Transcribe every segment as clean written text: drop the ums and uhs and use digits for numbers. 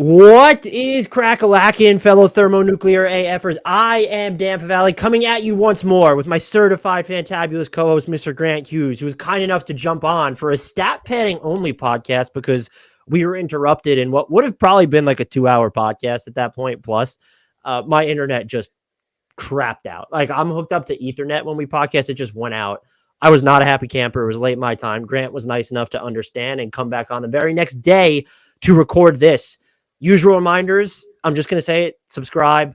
What is crack-a-lackin', fellow thermonuclear AFers? I am Dan Favale, coming at you once more with my certified fantabulous co-host, Mr. Grant Hughes, who was kind enough to jump on for a stat padding only podcast because we were interrupted in what would have probably been like a 2-hour podcast at that point. Plus, my internet just crapped out. Like, I'm hooked up to Ethernet when we podcast. It just went out. I was not a happy camper. It was late my time. Grant was nice enough to understand and come back on the very next day to record this. Usual reminders. I'm just going to say it. Subscribe,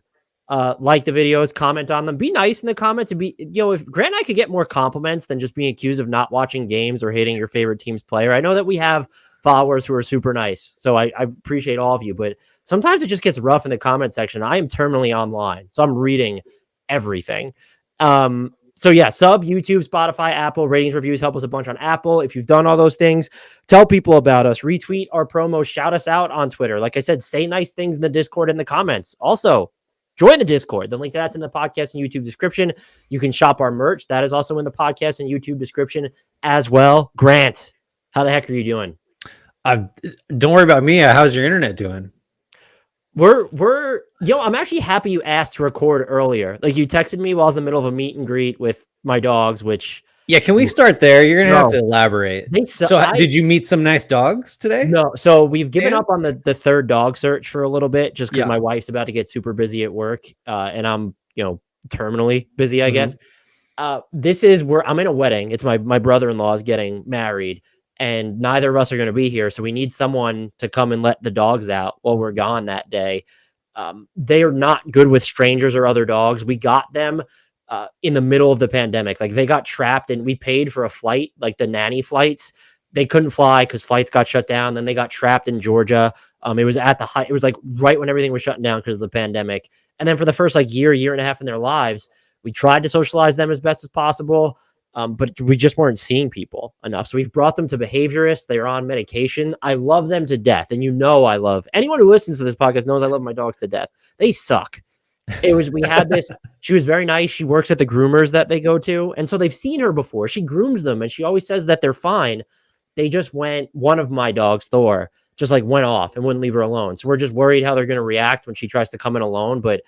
like the videos, comment on them. Be nice in the comments. And if Grant and I could get more compliments than just being accused of not watching games or hating your favorite team's player. I know that we have followers who are super nice, so I appreciate all of you, but sometimes it just gets rough in the comment section. I am terminally online, so I'm reading everything. So yeah, sub, YouTube, Spotify, Apple, ratings, reviews help us a bunch on Apple. If you've done all those things, tell people about us, retweet our promo, shout us out on Twitter. Like I said, say nice things in the Discord in the comments. Also, join the Discord. The link to that's in the podcast and YouTube description. You can shop our merch. That is also in the podcast and YouTube description as well. Grant, how the heck are you doing? Don't worry about me. How's your internet doing? I'm actually happy you asked to record earlier. Like, you texted me while I was in the middle of a meet and greet with my dogs, which... Yeah, can we start there? You're going to have to elaborate. Did you meet some nice dogs today? No. So we've given up on the third dog search for a little bit, just because my wife's about to get super busy at work. And I'm, terminally busy, I guess. This is where I'm in a wedding. It's my brother-in-law is getting married, and neither of us are going to be here. So we need someone to come and let the dogs out while we're gone that day. They are not good with strangers or other dogs. We got them in the middle of the pandemic. Like, they got trapped, and we paid for a flight, like the nanny flights. They couldn't fly because flights got shut down. Then they got trapped in Georgia. It was at the height. It was like right when everything was shutting down because of the pandemic. And then for the first year and a half in their lives, we tried to socialize them as best as possible. But we just weren't seeing people enough. So we've brought them to behaviorists. They're on medication. I love them to death. And I love anyone who listens to this podcast knows I love my dogs to death. They suck. We had this, she was very nice. She works at the groomers that they go to. And so they've seen her before. She grooms them and she always says that they're fine. They just one of my dogs, Thor, just went off and wouldn't leave her alone. So we're just worried how they're going to react when she tries to come in alone. But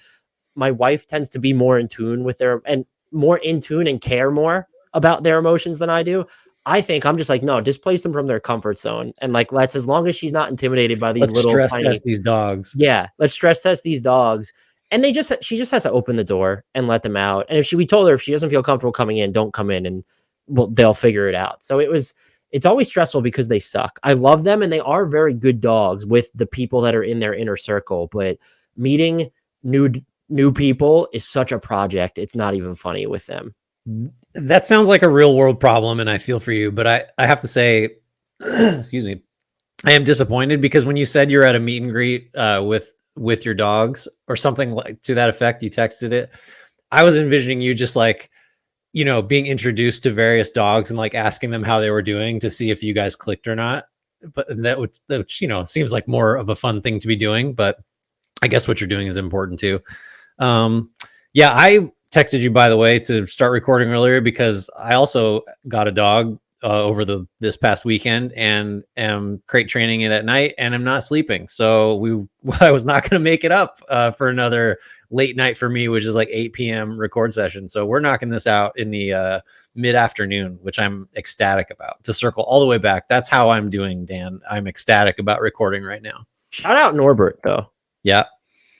my wife tends to be more in tune with and care more about their emotions than I do. I think I'm just no, displace them from their comfort zone. And as long as she's not intimidated by these let's little stress test these dogs. Yeah. Let's stress test these dogs. And she just has to open the door and let them out. And we told her, if she doesn't feel comfortable coming in, don't come in, and they'll figure it out. So it's always stressful because they suck. I love them, and they are very good dogs with the people that are in their inner circle, but meeting new people is such a project. It's not even funny with them. That sounds like a real world problem, and I feel for you, but I have to say, excuse me, I am disappointed because when you said you're at a meet and greet with your dogs or something like to that effect, you texted it, I was envisioning you just being introduced to various dogs and asking them how they were doing to see if you guys clicked or not. But that seems like more of a fun thing to be doing, but I guess what you're doing is important too. I texted you, by the way, to start recording earlier because I also got a dog over this past weekend and am crate training it at night, and I'm not sleeping. So I was not going to make it up for another late night for me, which is 8 p.m. record session. So we're knocking this out in the mid-afternoon, which I'm ecstatic about. To circle all the way back, that's how I'm doing, Dan. I'm ecstatic about recording right now. Shout out Norbert, though. Yeah.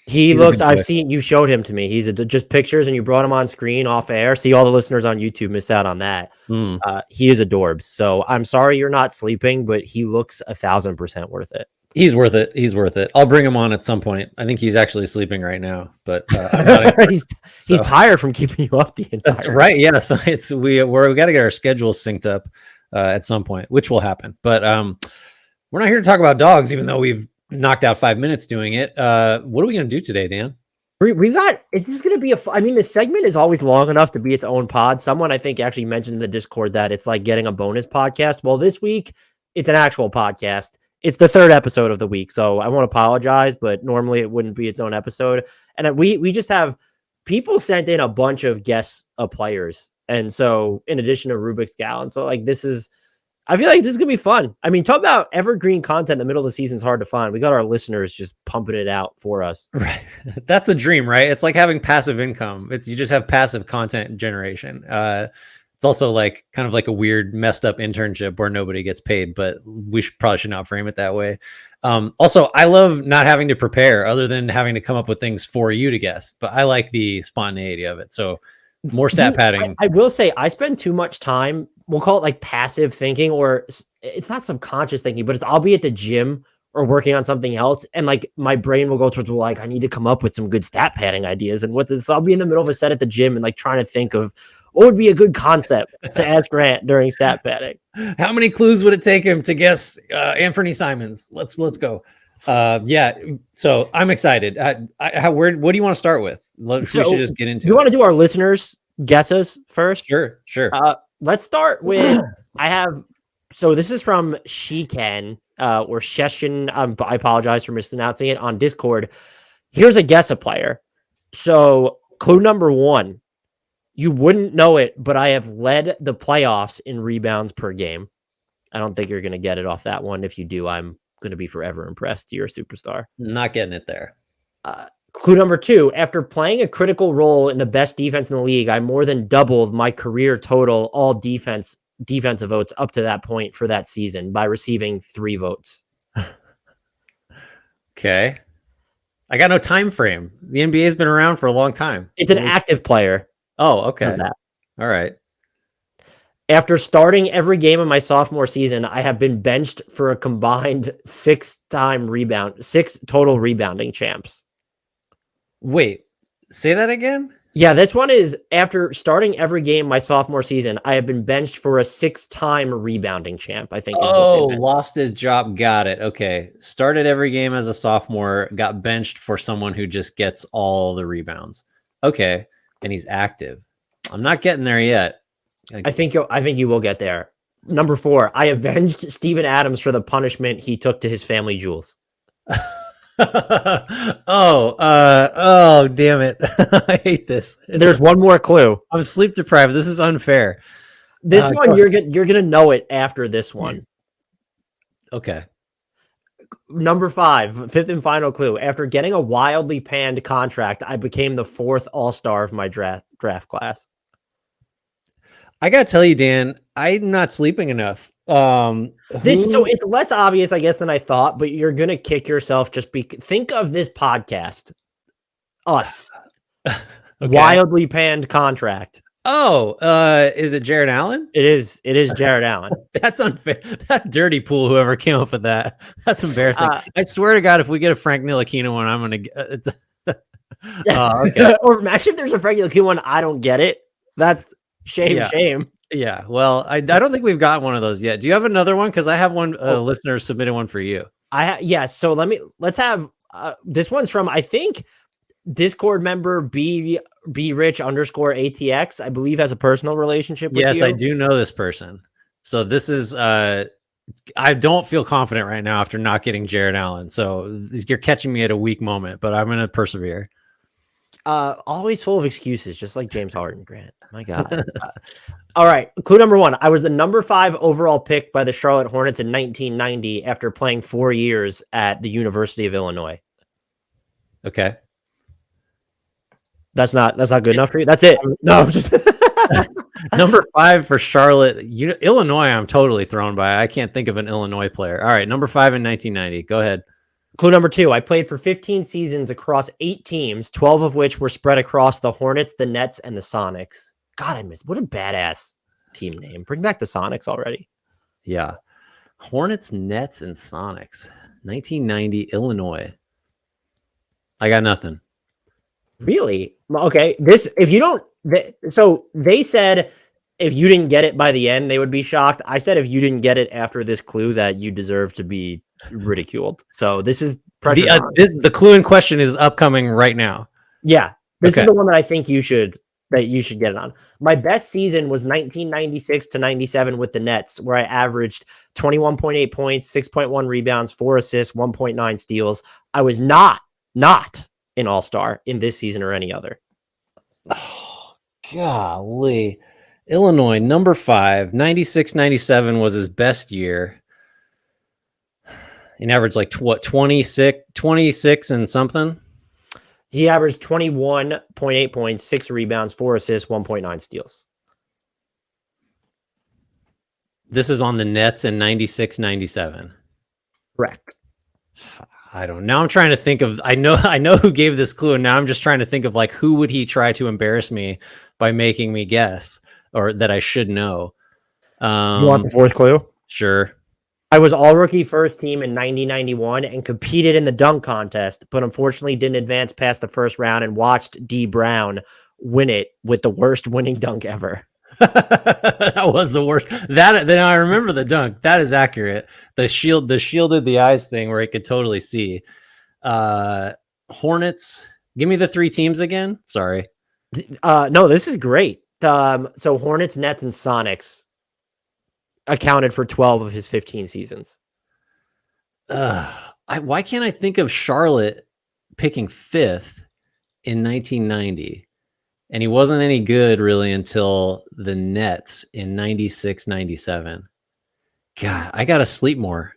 I've seen, you showed him to me. He's just pictures and you brought him on screen off air. See, all the listeners on YouTube miss out on that. He is adorbs. So I'm sorry you're not sleeping, but he looks 1,000% worth it. He's worth it. He's worth it. I'll bring him on at some point. I think he's actually sleeping right now, but he's tired from keeping you up the entire That's right. Yeah. So we got to get our schedule synced up at some point, which will happen. But we're not here to talk about dogs, even though we've knocked out 5 minutes doing it. What are we going to do today, Dan? It's just going to be the segment is always long enough to be its own pod. Someone I think actually mentioned in the Discord that it's like getting a bonus podcast. Well, this week it's an actual podcast. It's the third episode of the week. So I won't apologize, but normally it wouldn't be its own episode. And we just have people sent in a bunch of guests of players. And so in addition to Rubik's Gal. And so this is, I feel like this is gonna be fun. I mean, talk about evergreen content in the middle of the season is hard to find. We got our listeners just pumping it out for us. Right. That's the dream, right? It's like having passive income. You just have passive content generation. It's also like kind of like a weird messed up internship where nobody gets paid, but we probably should not frame it that way. Also, I love not having to prepare other than having to come up with things for you to guess, but I like the spontaneity of it. So more stat padding. I will say I spend too much time. We'll call it like passive thinking, or it's not subconscious thinking, but I'll be at the gym or working on something else. And like my brain will go towards like, I need to come up with some good stat padding ideas. And so I'll be in the middle of a set at the gym and like trying to think of what would be a good concept to ask Grant during stat padding. How many clues would it take him to guess Anthony Simons? Let's go. Yeah. So I'm excited. What do you want to start with? We should just get into it. You want to do our listeners' guesses first? Sure. Let's start with, so this is from Shiken, or Sheshin. I apologize for mispronouncing it, on Discord. Here's a guess a player. So clue number 1, you wouldn't know it, but I have led the playoffs in rebounds per game. I don't think you're going to get it off that one. If you do, I'm going to be forever impressed. You're a superstar. Not getting it there. Clue number 2, after playing a critical role in the best defense in the league, I more than doubled my career total all defensive votes up to that point for that season by receiving 3 votes. Okay. I got no time frame. The NBA has been around for a long time. It's an active player. Oh, okay. All right. After starting every game of my sophomore season, I have been benched for a combined 6 total rebounding champs. Wait, say that again? Yeah, this one is after starting every game my sophomore season, I have been benched for a 6-time rebounding champ, I think. Lost his job. Got it. Okay. Started every game as a sophomore, got benched for someone who just gets all the rebounds. Okay. And he's active. I'm not getting there yet. I think you will get there. Number 4, I avenged Steven Adams for the punishment he took to his family jewels. Oh, damn it. I hate this. There's one more clue. I'm sleep deprived. This is unfair. This one, you're gonna know it after this one. Okay. Number 5, 5th and final clue. After getting a wildly panned contract, I became the 4th all-star of my draft class. I gotta tell you, Dan, I'm not sleeping enough. So it's less obvious, I guess, than I thought, but you're gonna kick yourself. Think of this podcast, us, okay. Wildly panned contract. Is it Jared Allen? It is Jared Allen. That's unfair. That's dirty pool. Whoever came up with that. That's embarrassing. I swear to God, if we get a Frank Ntilikina one, I'm gonna. Okay. Or actually, if there's a Frank Ntilikina one, I don't get it. That's shame. Yeah, well, I don't think we've got one of those yet. Do you have another one? Because I have one listener submitted one for you. So let's have this one's from, I think, Discord member B Rich _ATX. I believe has a personal relationship with you. Yes, I do know this person. So this is I don't feel confident right now after not getting Jared Allen. So you're catching me at a weak moment, but I'm gonna persevere. Always full of excuses, just like James Harden, Grant. My God. All right. Clue number 1. I was the number 5 overall pick by the Charlotte Hornets in 1990 after playing 4 years at the University of Illinois. Okay. That's not good enough for you. That's it. No, just number 5 for Charlotte. Illinois, I'm totally thrown by. I can't think of an Illinois player. All right. Number 5 in 1990. Go ahead. Clue number 2, I played for 15 seasons across 8 teams, 12 of which were spread across the Hornets, the Nets, and the Sonics. God, what a badass team name. Bring back the Sonics already. Yeah. Hornets, Nets, and Sonics. 1990, Illinois. I got nothing. Really? Okay. So they said if you didn't get it by the end, they would be shocked. I said if you didn't get it after this clue, that you deserve to be ridiculed. So this is pressure. The clue in question is upcoming right now. Yeah, this is the one that I think you should get it on. My best season was 1996 to 97 with the Nets, where I averaged 21.8 points, 6.1 rebounds, 4 assists, 1.9 steals. I was not an all-star in this season or any other. Oh, golly. Illinois, number 5, 96-97 was his best year. He averaged like what, 26 and something? He averaged 21.8 points, 6 rebounds, 4 assists, 1.9 steals. This is on the Nets in 96-97. Correct. I don't know. Now I'm trying to think of, I know who gave this clue, and now I'm just trying to think of like, who would he try to embarrass me by making me guess, or that I should know. You want the fourth clue? Sure. I was all-rookie first team in 90-91 and competed in the dunk contest, but unfortunately didn't advance past the first round and watched D. Brown win it with the worst winning dunk ever. That was the worst. Then I remember the dunk. That is accurate. The shielded the eyes thing where he could totally see. Hornets. Give me the 3 teams again. Sorry. No, this is great. So Hornets, Nets, and Sonics accounted for 12 of his 15 seasons. Why can't I think of Charlotte picking 5th in 1990? And he wasn't any good really until the Nets in 96-97. God, I got to sleep more.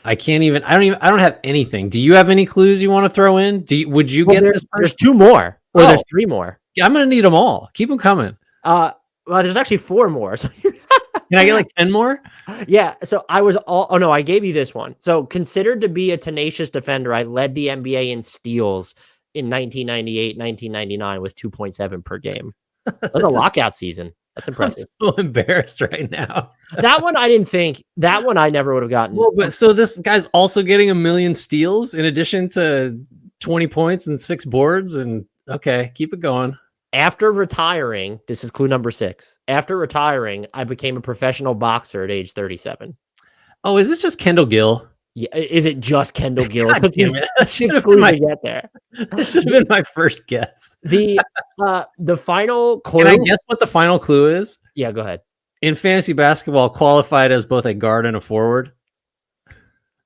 I don't have anything. Do you have any clues you want to throw in? Would you get this? There's 2 more, or there's 3 more. I'm going to need them all. Keep them coming. Well, there's actually 4 more. So can I get like 10 more? Yeah. So I gave you this one. So considered to be a tenacious defender, I led the NBA in steals in 1998, 1999 with 2.7 per game. That was a lockout season. That's impressive. I'm so embarrassed right now. That one I never would have gotten. Well, but so this guy's also getting 1 million steals in addition to 20 points and 6 boards. And okay, keep it going. After retiring, this is clue number 6. After retiring, I became a professional boxer at age 37. Oh, is this just Kendall Gill? Yeah, is it just Kendall Gill? God damn it. That should have been my first guess. The final clue. Can I guess what the final clue is? Yeah, go ahead. In fantasy basketball, qualified as both a guard and a forward?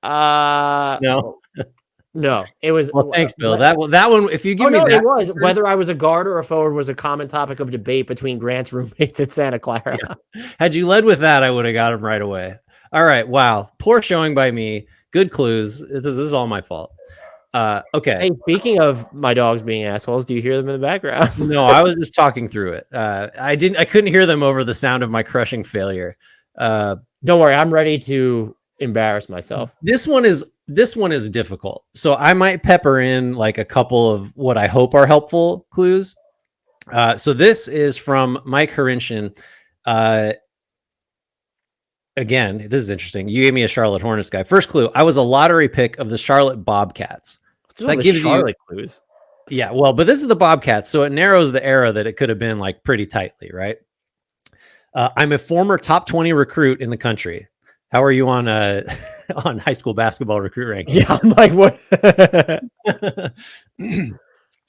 No, it was. Well, thanks, Bill. That one. If you give me that, it was whether I was a guard or a forward was a common topic of debate between Grant's roommates at Santa Clara. Yeah. Had you led with that, I would have got him right away. All right. Wow. Poor showing by me. Good clues. This is all my fault. Okay. Hey, speaking of my dogs being assholes, do you hear them in the background? No, I was just talking through it. I couldn't hear them over the sound of my crushing failure. Don't worry, I'm ready to embarrass myself. This one is difficult. So I might pepper in like a couple of what I hope are helpful clues. So this is from Mike Harinshin. Again, this is interesting. You gave me a Charlotte Hornets guy. First clue, I was a lottery pick of the Charlotte Bobcats. So that gives Charlotte you clues. Yeah, well, but this is the Bobcats, so it narrows the era that it could have been like pretty tightly, right? I'm a former top 20 recruit in the country. How are you on on high school basketball recruit ranking? Yeah, I'm like, what?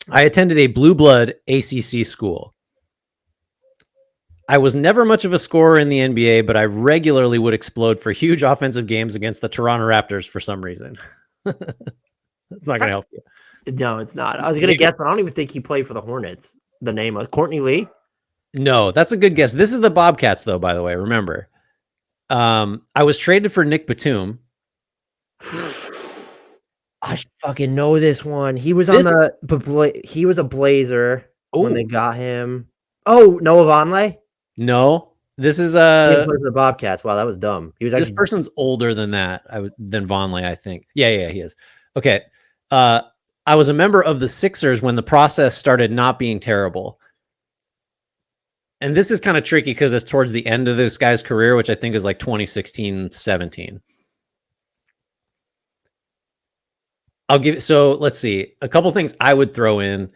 I attended a blue blood ACC school. I was never much of a scorer in the NBA, but I regularly would explode for huge offensive games against the Toronto Raptors for some reason. It's not going to help you. No, it's not. I was going to guess, but I don't even think he played for the Hornets. The name of Courtney Lee? No, that's a good guess. This is the Bobcats, though, by the way. Remember. I was traded for Nick Batum. I fucking know this one. He was he was a Blazer when they got him. Oh, Noah Vonleh? No, this is the Bobcats. Wow, that was dumb. He was this person's older than that. Than Vonleh, I think. Yeah, he is. Okay. I was a member of the Sixers when the process started not being terrible. And this is kind of tricky because it's towards the end of this guy's career, which I think is like 2016-17. So let's see. A couple things I would throw in.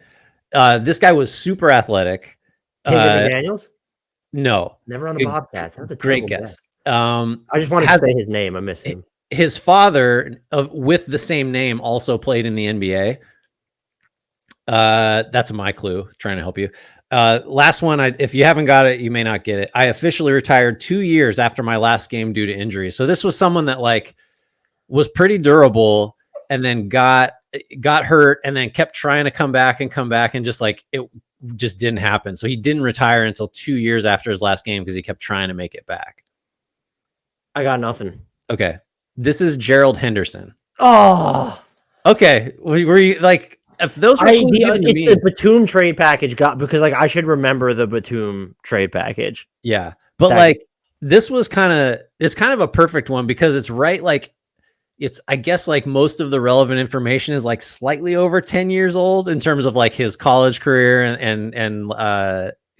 This guy was super athletic. Daniels? No. Never on the Bobcats. That was a great guess. I just wanted to say his name. I miss him. His father, with the same name, also played in the NBA. That's my clue. Trying to help you. Last one. If you haven't got it, you may not get it. I officially retired 2 years after my last game due to injury. So this was someone that like was pretty durable and then got hurt and then kept trying to come back and just like it just didn't happen. So he didn't retire until 2 years after his last game because he kept trying to make it back. I got nothing. Okay. This is Gerald Henderson. Oh, okay. Were you like, if those were it's the Batum trade package because like I should remember the Batum trade package. Yeah. But like this was it's kind of a perfect one because it's right. Like it's, I guess like most of the relevant information is like slightly over 10 years old in terms of like his college career and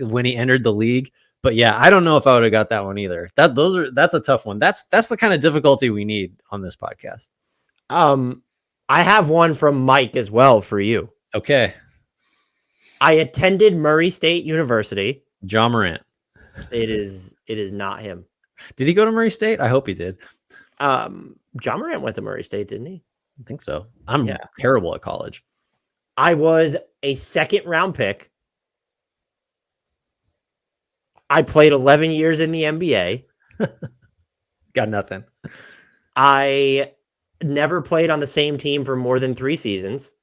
when he entered the league. But yeah, I don't know if I would have got that one either. That's a tough one. That's the kind of difficulty we need on this podcast. I have one from Mike as well for you. Okay. I attended Murray State University. Ja Morant. It is not him. Did he go to Murray State? I hope he did. Ja Morant went to Murray State, didn't he? I think so. I'm terrible at college. I was a second round pick. I played 11 years in the NBA. Got nothing. I never played on the same team for more than 3 seasons.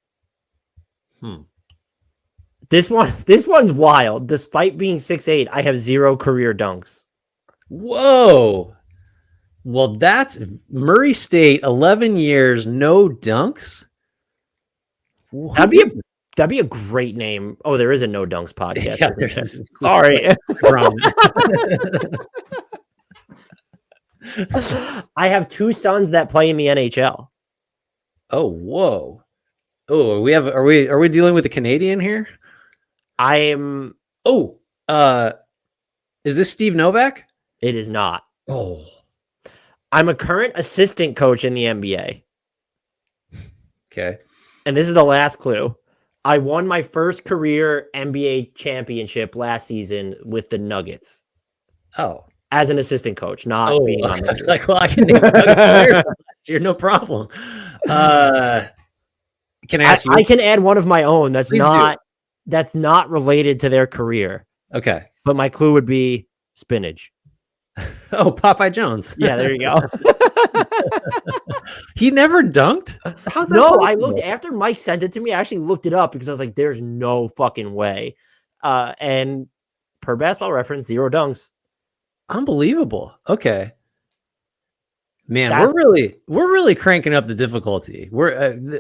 This one's wild. Despite being 6'8", I have 0 career dunks. Whoa. Well, that's Murray State, 11 years, no dunks. That'd be a great name. Oh, there is a No Dunks podcast. Yeah, sorry. I have 2 sons that play in the NHL. Oh, whoa. Oh, are we dealing with a Canadian here? I am. Oh, is this Steve Novak? It is not. Oh, I'm a current assistant coach in the NBA. Okay. And this is the last clue. I won my first career NBA championship last season with the Nuggets. Oh. As an assistant coach, not being on the like, well, I can name last year, no problem. Can I ask you? I can add one of my own that's not related to their career. Okay. But my clue would be spinach. Oh, Popeye Jones. Yeah, there you go. He never dunked? How's that possible? I looked after Mike sent it to me. I actually looked it up because I was like, there's no fucking way. And per Basketball Reference, 0 dunks. Unbelievable. Okay. Man, we're really cranking up the difficulty.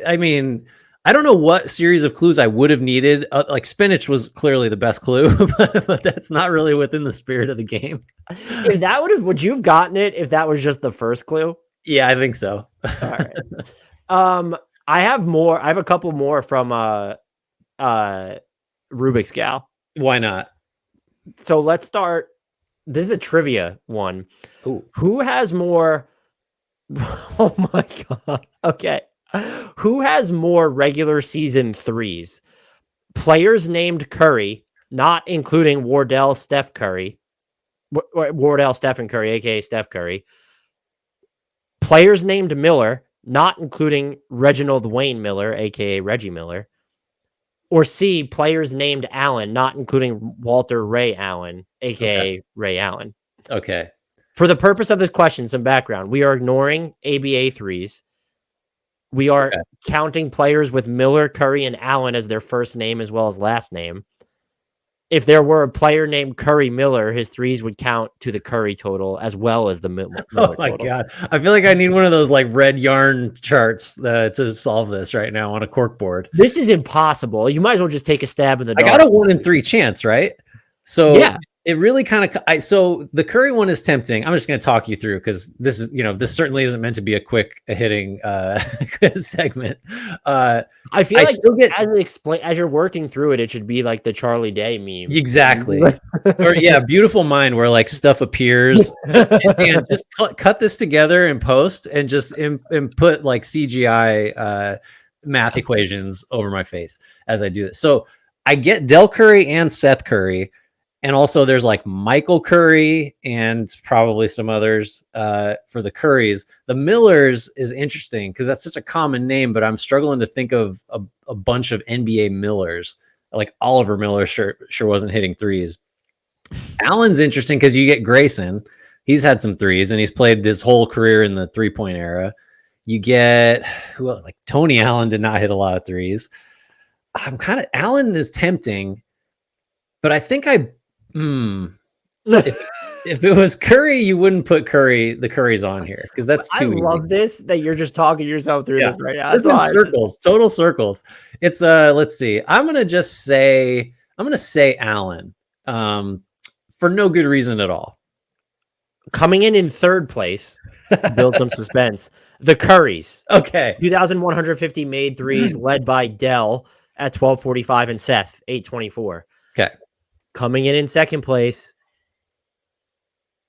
I mean, I don't know what series of clues I would have needed. Like spinach was clearly the best clue, but that's not really within the spirit of the game. If that would you have gotten it if that was just the first clue? Yeah, I think so. All right. I have more. I have a couple more from Rubik's Gal. Why not? So let's start. This is a trivia one. Ooh. Who has more? Oh my God. Okay. Who has more regular season threes? Players named Curry, not including Wardell, Steph Curry. Wardell, Stephen Curry, aka Steph Curry. Players named Miller, not including Reginald Wayne Miller, aka Reggie Miller. Or C, players named Allen, not including Walter Ray Allen, aka Ray Allen. Okay. For the purpose of this question, some background. We are ignoring ABA threes. We are counting players with Miller, Curry, and Allen as their first name as well as last name. If there were a player named Curry Miller, his threes would count to the Curry total as well as the Miller total. Oh my God. I feel like I need one of those like red yarn charts to solve this right now on a cork board. This is impossible. You might as well just take a stab in the dark. I got a 1 in 3 chance, right? So yeah. It really kind of, so the Curry one is tempting. I'm just going to talk you through because this is, this certainly isn't meant to be a quick hitting segment. I feel like as you're working through it, it should be like the Charlie Day meme. Exactly. Or Beautiful Mind where like stuff appears. Just cut this together in post and just put like CGI math equations over my face as I do this. So I get Del Curry and Seth Curry. And also there's like Michael Curry and probably some others for the Currys. The Millers is interesting because that's such a common name, but I'm struggling to think of a bunch of NBA Millers. Like Oliver Miller sure wasn't hitting threes. Allen's interesting because you get Grayson. He's had some threes and he's played his whole career in the 3-point era. You get who else? Like Tony Allen did not hit a lot of threes. Allen is tempting. But I think if it was Curry, you wouldn't put the Currys on here because that's too easy. love this that you're just talking yourself through this right now. It's in circles, total circles. It's let's see. I'm gonna say Allen. For no good reason at all. Coming in third place, build some suspense. The Currys. Okay. 2,150 made threes, led by Dell at 1245 and Seth 824. Okay. Coming in second place,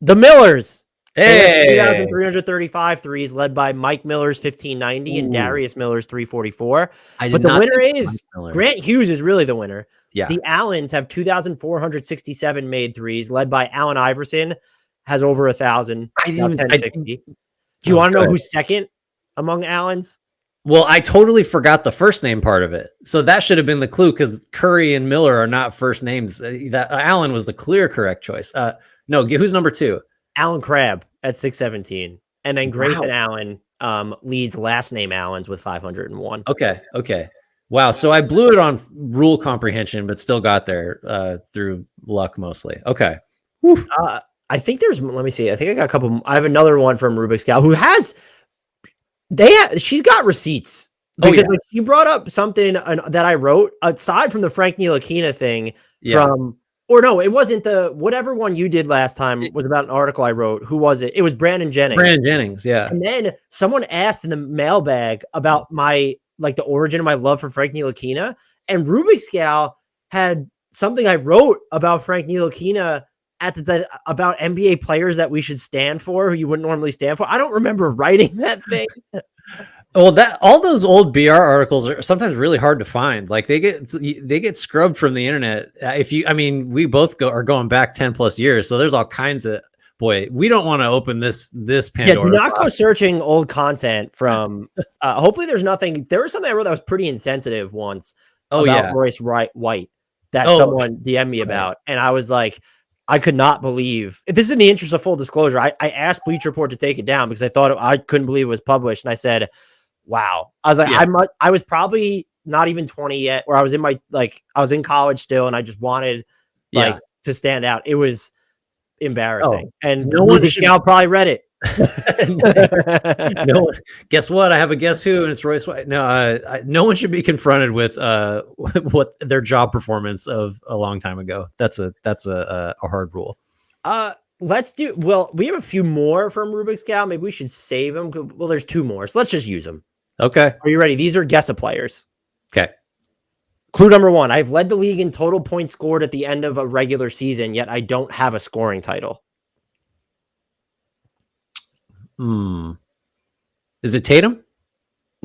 the Millers. Hey. 2,335 threes, led by Mike Miller's 1590 and Darius Miller's 344. But the winner is Grant Hughes is really the winner. Yeah. The Allens have 2,467 made threes, led by Allen Iverson, has over 1,000. Do you want to know who's second among Allens? Well, I totally forgot the first name part of it. So that should have been the clue because Curry and Miller are not first names. That Allen was the clear correct choice. No, who's number 2? Alan Crabb at 617. And then Grayson Allen leads last name Allens with 501. Okay. Wow. So I blew it on rule comprehension, but still got there through luck mostly. Okay. I think let me see. I think I got a couple. I have another one from Rubik's Gal who she's got receipts. Because like, she brought up something that I wrote aside from the Frank Ntilikina thing it wasn't whatever one you did last time was about an article I wrote. Who was it? It was Brandon Jennings. Yeah. And then someone asked in the mailbag about the origin of my love for Frank Ntilikina, and Rubik's Gal had something I wrote about Frank Ntilikina about NBA players that we should stand for, who you wouldn't normally stand for. I don't remember writing that thing. Well, all those old BR articles are sometimes really hard to find. Like they get scrubbed from the internet. We both are going back 10 plus years. So there's all kinds of, we don't want to open this Pandora. Do not go searching old content from, hopefully there's nothing. There was something I wrote that was pretty insensitive once about Royce White that someone DM'd me about. And I was like, I could not believe, if this is in the interest of full disclosure, I asked Bleacher Report to take it down because I couldn't believe it was published. And I said, wow. I was like, I was probably not even 20 yet, or I was in college still, and I just wanted to stand out. It was embarrassing. And no one probably read it. No one. Guess what? I have a guess who, and it's Royce White. No, no one should be confronted with what their job performance of a long time ago. That's a hard rule. We have a few more from Rubik's Gal. Maybe we should save them. Well, there's 2 more, so let's just use them. Okay. Are you ready? These are guess a players. Okay. Clue number 1. I've led the league in total points scored at the end of a regular season, yet I don't have a scoring title. Is it Tatum?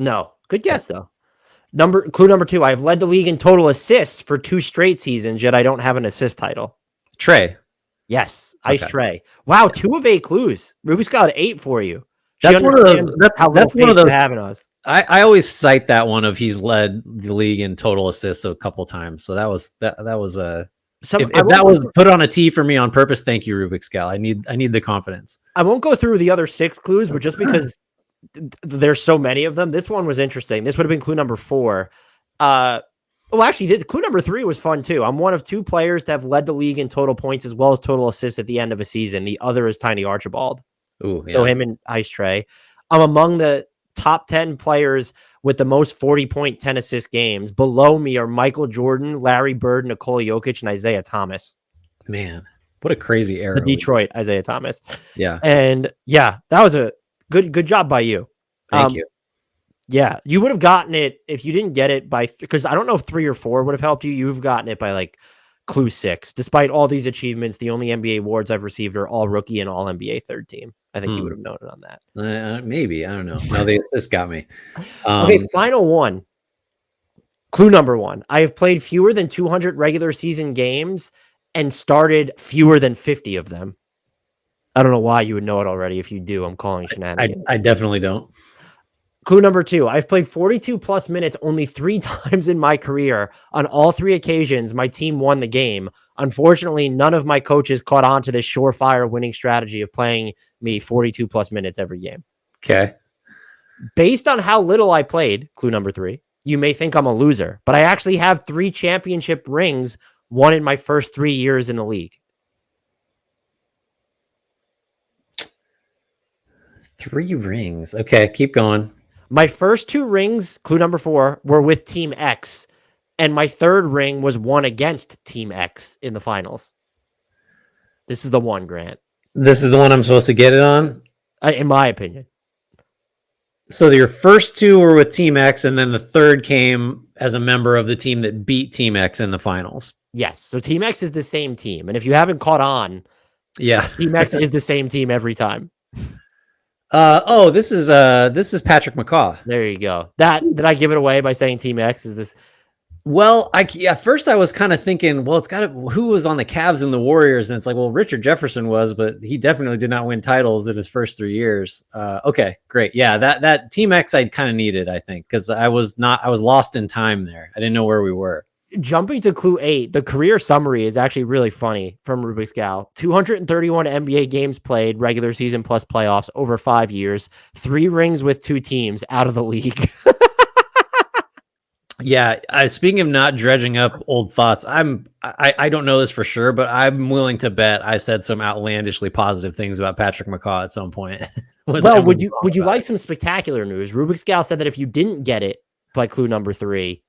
No. Good guess, though. Clue number 2. I've led the league in total assists for 2 straight seasons, yet I don't have an assist title. Trey. Yes. Ice Trey. Wow. 2 of 8 clues. Rubik's got 8 for you. That's one of those. That's one of those having us. I always cite that one of he's led the league in total assists a couple times. So that was a. If that was put on a tee for me on purpose, thank you, Rubik's Gal. I need the confidence. I won't go through the other 6 clues, but just because there's so many of them, this one was interesting. This would have been clue number 4. Clue number 3 was fun too. I'm one of 2 players to have led the league in total points as well as total assists at the end of a season. The other is Tiny Archibald. Ooh, so him and Ice Trey. I'm among the top 10 players with the most 40-point, 10-assist games. Below me are Michael Jordan, Larry Bird, Nikola Jokic, and Isaiah Thomas. Man, what a crazy era. The Detroit Isaiah Thomas. Yeah. And that was a good job by you. Thank you. Yeah, you would have gotten it if you didn't get it because I don't know if 3 or 4 would have helped you. You've gotten it by clue 6. Despite all these achievements, the only NBA awards I've received are all rookie and all NBA third team. I think you would have known it on that. Maybe. I don't know. No, this got me. Okay, final one. Clue number 1. I have played fewer than 200 regular season games and started fewer than 50 of them. I don't know why you would know it already. If you do, I'm calling shenanigans. I definitely don't. Clue number 2. I've played 42 plus minutes only 3 times in my career. On all 3 occasions, my team won the game. Unfortunately, none of my coaches caught on to this surefire winning strategy of playing me 42 plus minutes every game. Okay. Based on how little I played, clue number 3, you may think I'm a loser, but I actually have 3 championship rings Won in my first 3 years in the league. 3 rings. Okay, keep going. My first 2 rings, clue number 4, were with Team X, and my third ring was won against Team X in the finals. This is the one, Grant. This is the one I'm supposed to get it on? In my opinion. So your first 2 were with Team X, and then the third came as a member of the team that beat Team X in the finals. Yes. So Team X is the same team. And if you haven't caught on, Team X is the same team every time. This is Patrick McCaw. There you go. Did I give it away by saying Team X? Is this? Well, at first I was kind of thinking, well, who was on the Cavs and the Warriors, and it's like, well, Richard Jefferson was, but he definitely did not win titles in his first 3 years. Okay, great. Yeah, that Team X I kind of needed, I think, because I was lost in time there. I didn't know where we were. Jumping to clue 8, the career summary is actually really funny from Rubik's Gal. 231 NBA games played, regular season plus playoffs over 5 years, 3 rings with 2 teams out of the league. Yeah, speaking of not dredging up old thoughts, I don't know this for sure, but I'm willing to bet I said some outlandishly positive things about Patrick McCaw at some point. Well, would you like some spectacular news? Rubik's Gal said that if you didn't get it by clue number 3,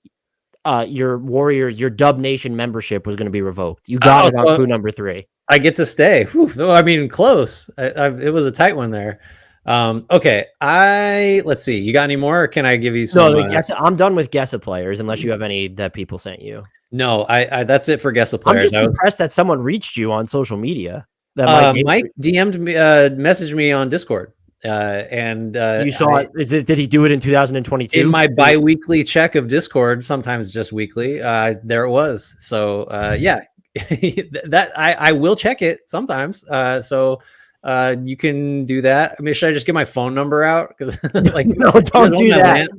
your Dub Nation membership was going to be revoked. You got it on clue number 3. I get to stay. Whew. I mean, close. It was a tight one there. Okay. Let's see. You got any more, or can I give you some? No, I'm done with guess of players unless you have any that people sent you. No, that's it for guess of players. I'm just impressed that someone reached you on social media. Mike DM'd me, messaged me on Discord. And you saw it. Did he do it in 2022? In my bi-weekly check of Discord, sometimes just weekly, there it was. So yeah, that I will check it sometimes. So you can do that. I mean, should I just get my phone number out? Because like, no, don't do that.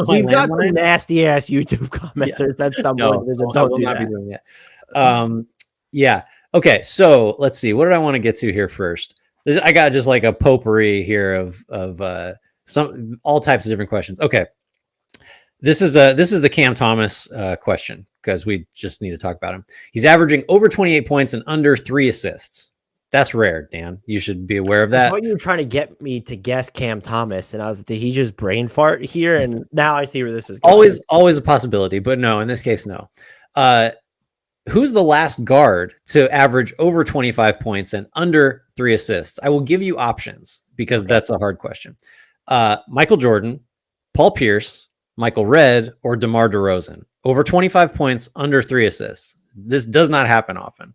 We've got some nasty ass YouTube commenters. Yeah. That's stuff. No, don't do that. Be doing that. Yeah. Okay. So let's see. What did I want to get to here first? I got just like a potpourri here of some all types of different questions. Okay. This is the Cam Thomas question because we just need to talk about him. He's averaging over 28 points and under 3 assists. That's rare, Dan. You should be aware of that. I thought you were trying to get me to guess Cam Thomas, and did he just brain fart here? And now I see where this is going. Always a possibility, but no, in this case, no. Who's the last guard to average over 25 points and under 3 assists? I will give you options because that's a hard question. Michael Jordan, Paul Pierce, Michael Redd, or DeMar DeRozan. Over 25 points, under 3 assists. This does not happen often.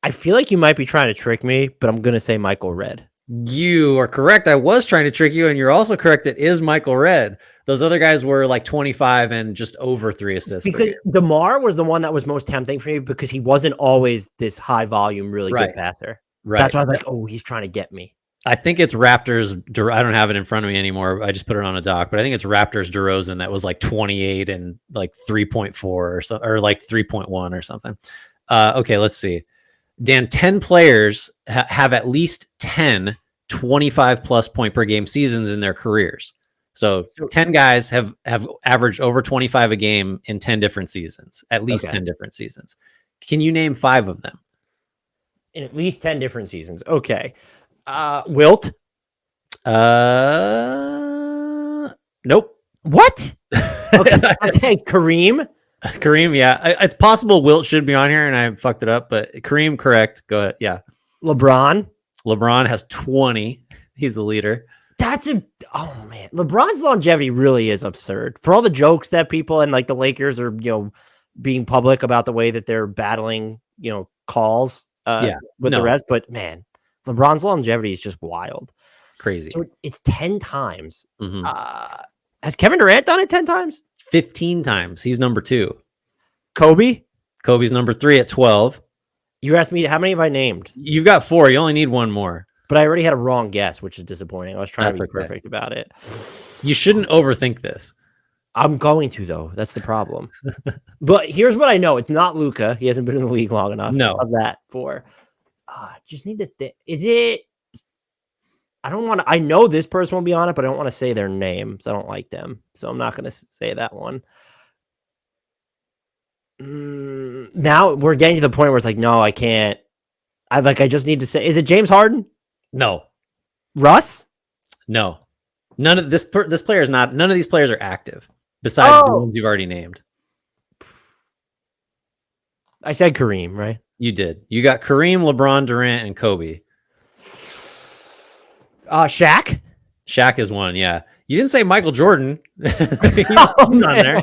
I feel like you might be trying to trick me, but I'm going to say Michael Redd. You are correct. I was trying to trick you, and you're also correct. It is Michael Redd. Those other guys were like 25 and just over 3 assists. Because DeMar was the one that was most tempting for me because he wasn't always this high volume, really good passer. Right. That's why I was like, oh, he's trying to get me. I think it's Raptors. I don't have it in front of me anymore. I just put it on a doc, but I think it's Raptors DeRozan that was like 28 and like 3.4 or so, or like 3.1 or something. Okay, let's see. Dan, 10 players have at least 10 25 plus point per game seasons in their careers. So 10 guys have averaged over 25 a game in 10 different seasons, at least 10 different seasons. Can you name 5 of them? In at least 10 different seasons. Okay. Wilt? Nope. What? Okay. Kareem? Kareem, yeah. It's possible Wilt should be on here and I fucked it up, but Kareem, correct. Go ahead. Yeah. LeBron has 20. He's the leader. Oh man. LeBron's longevity really is absurd. For all the jokes that people and like the Lakers are, being public about the way that they're battling, calls with the refs, but man, LeBron's longevity is just wild. Crazy. So it's 10 times. Mm-hmm. Has Kevin Durant done it 10 times? 15 times. He's number 2. Kobe's number 3 at 12. You asked me how many have I named? You've got 4. You only need one more. But I already had a wrong guess, which is disappointing. I was trying to be perfect about it. You shouldn't overthink this. I'm going to, though. That's the problem. But here's what I know. It's not Luka. He hasn't been in the league long enough. No. Of that for. Just need to think. Is it? I don't want to. I know this person will be on it, but I don't want to say their names. I don't like them. So I'm not going to say that one. Now we're getting to the point where it's like, no, I can't. I just need to say, is it James Harden? No. Russ? No. None of this player is not. None of these players are active besides the ones you've already named. I said Kareem, right? You did. You got Kareem, LeBron, Durant, and Kobe. Shaq? Shaq is one, yeah. You didn't say Michael Jordan. He's on there.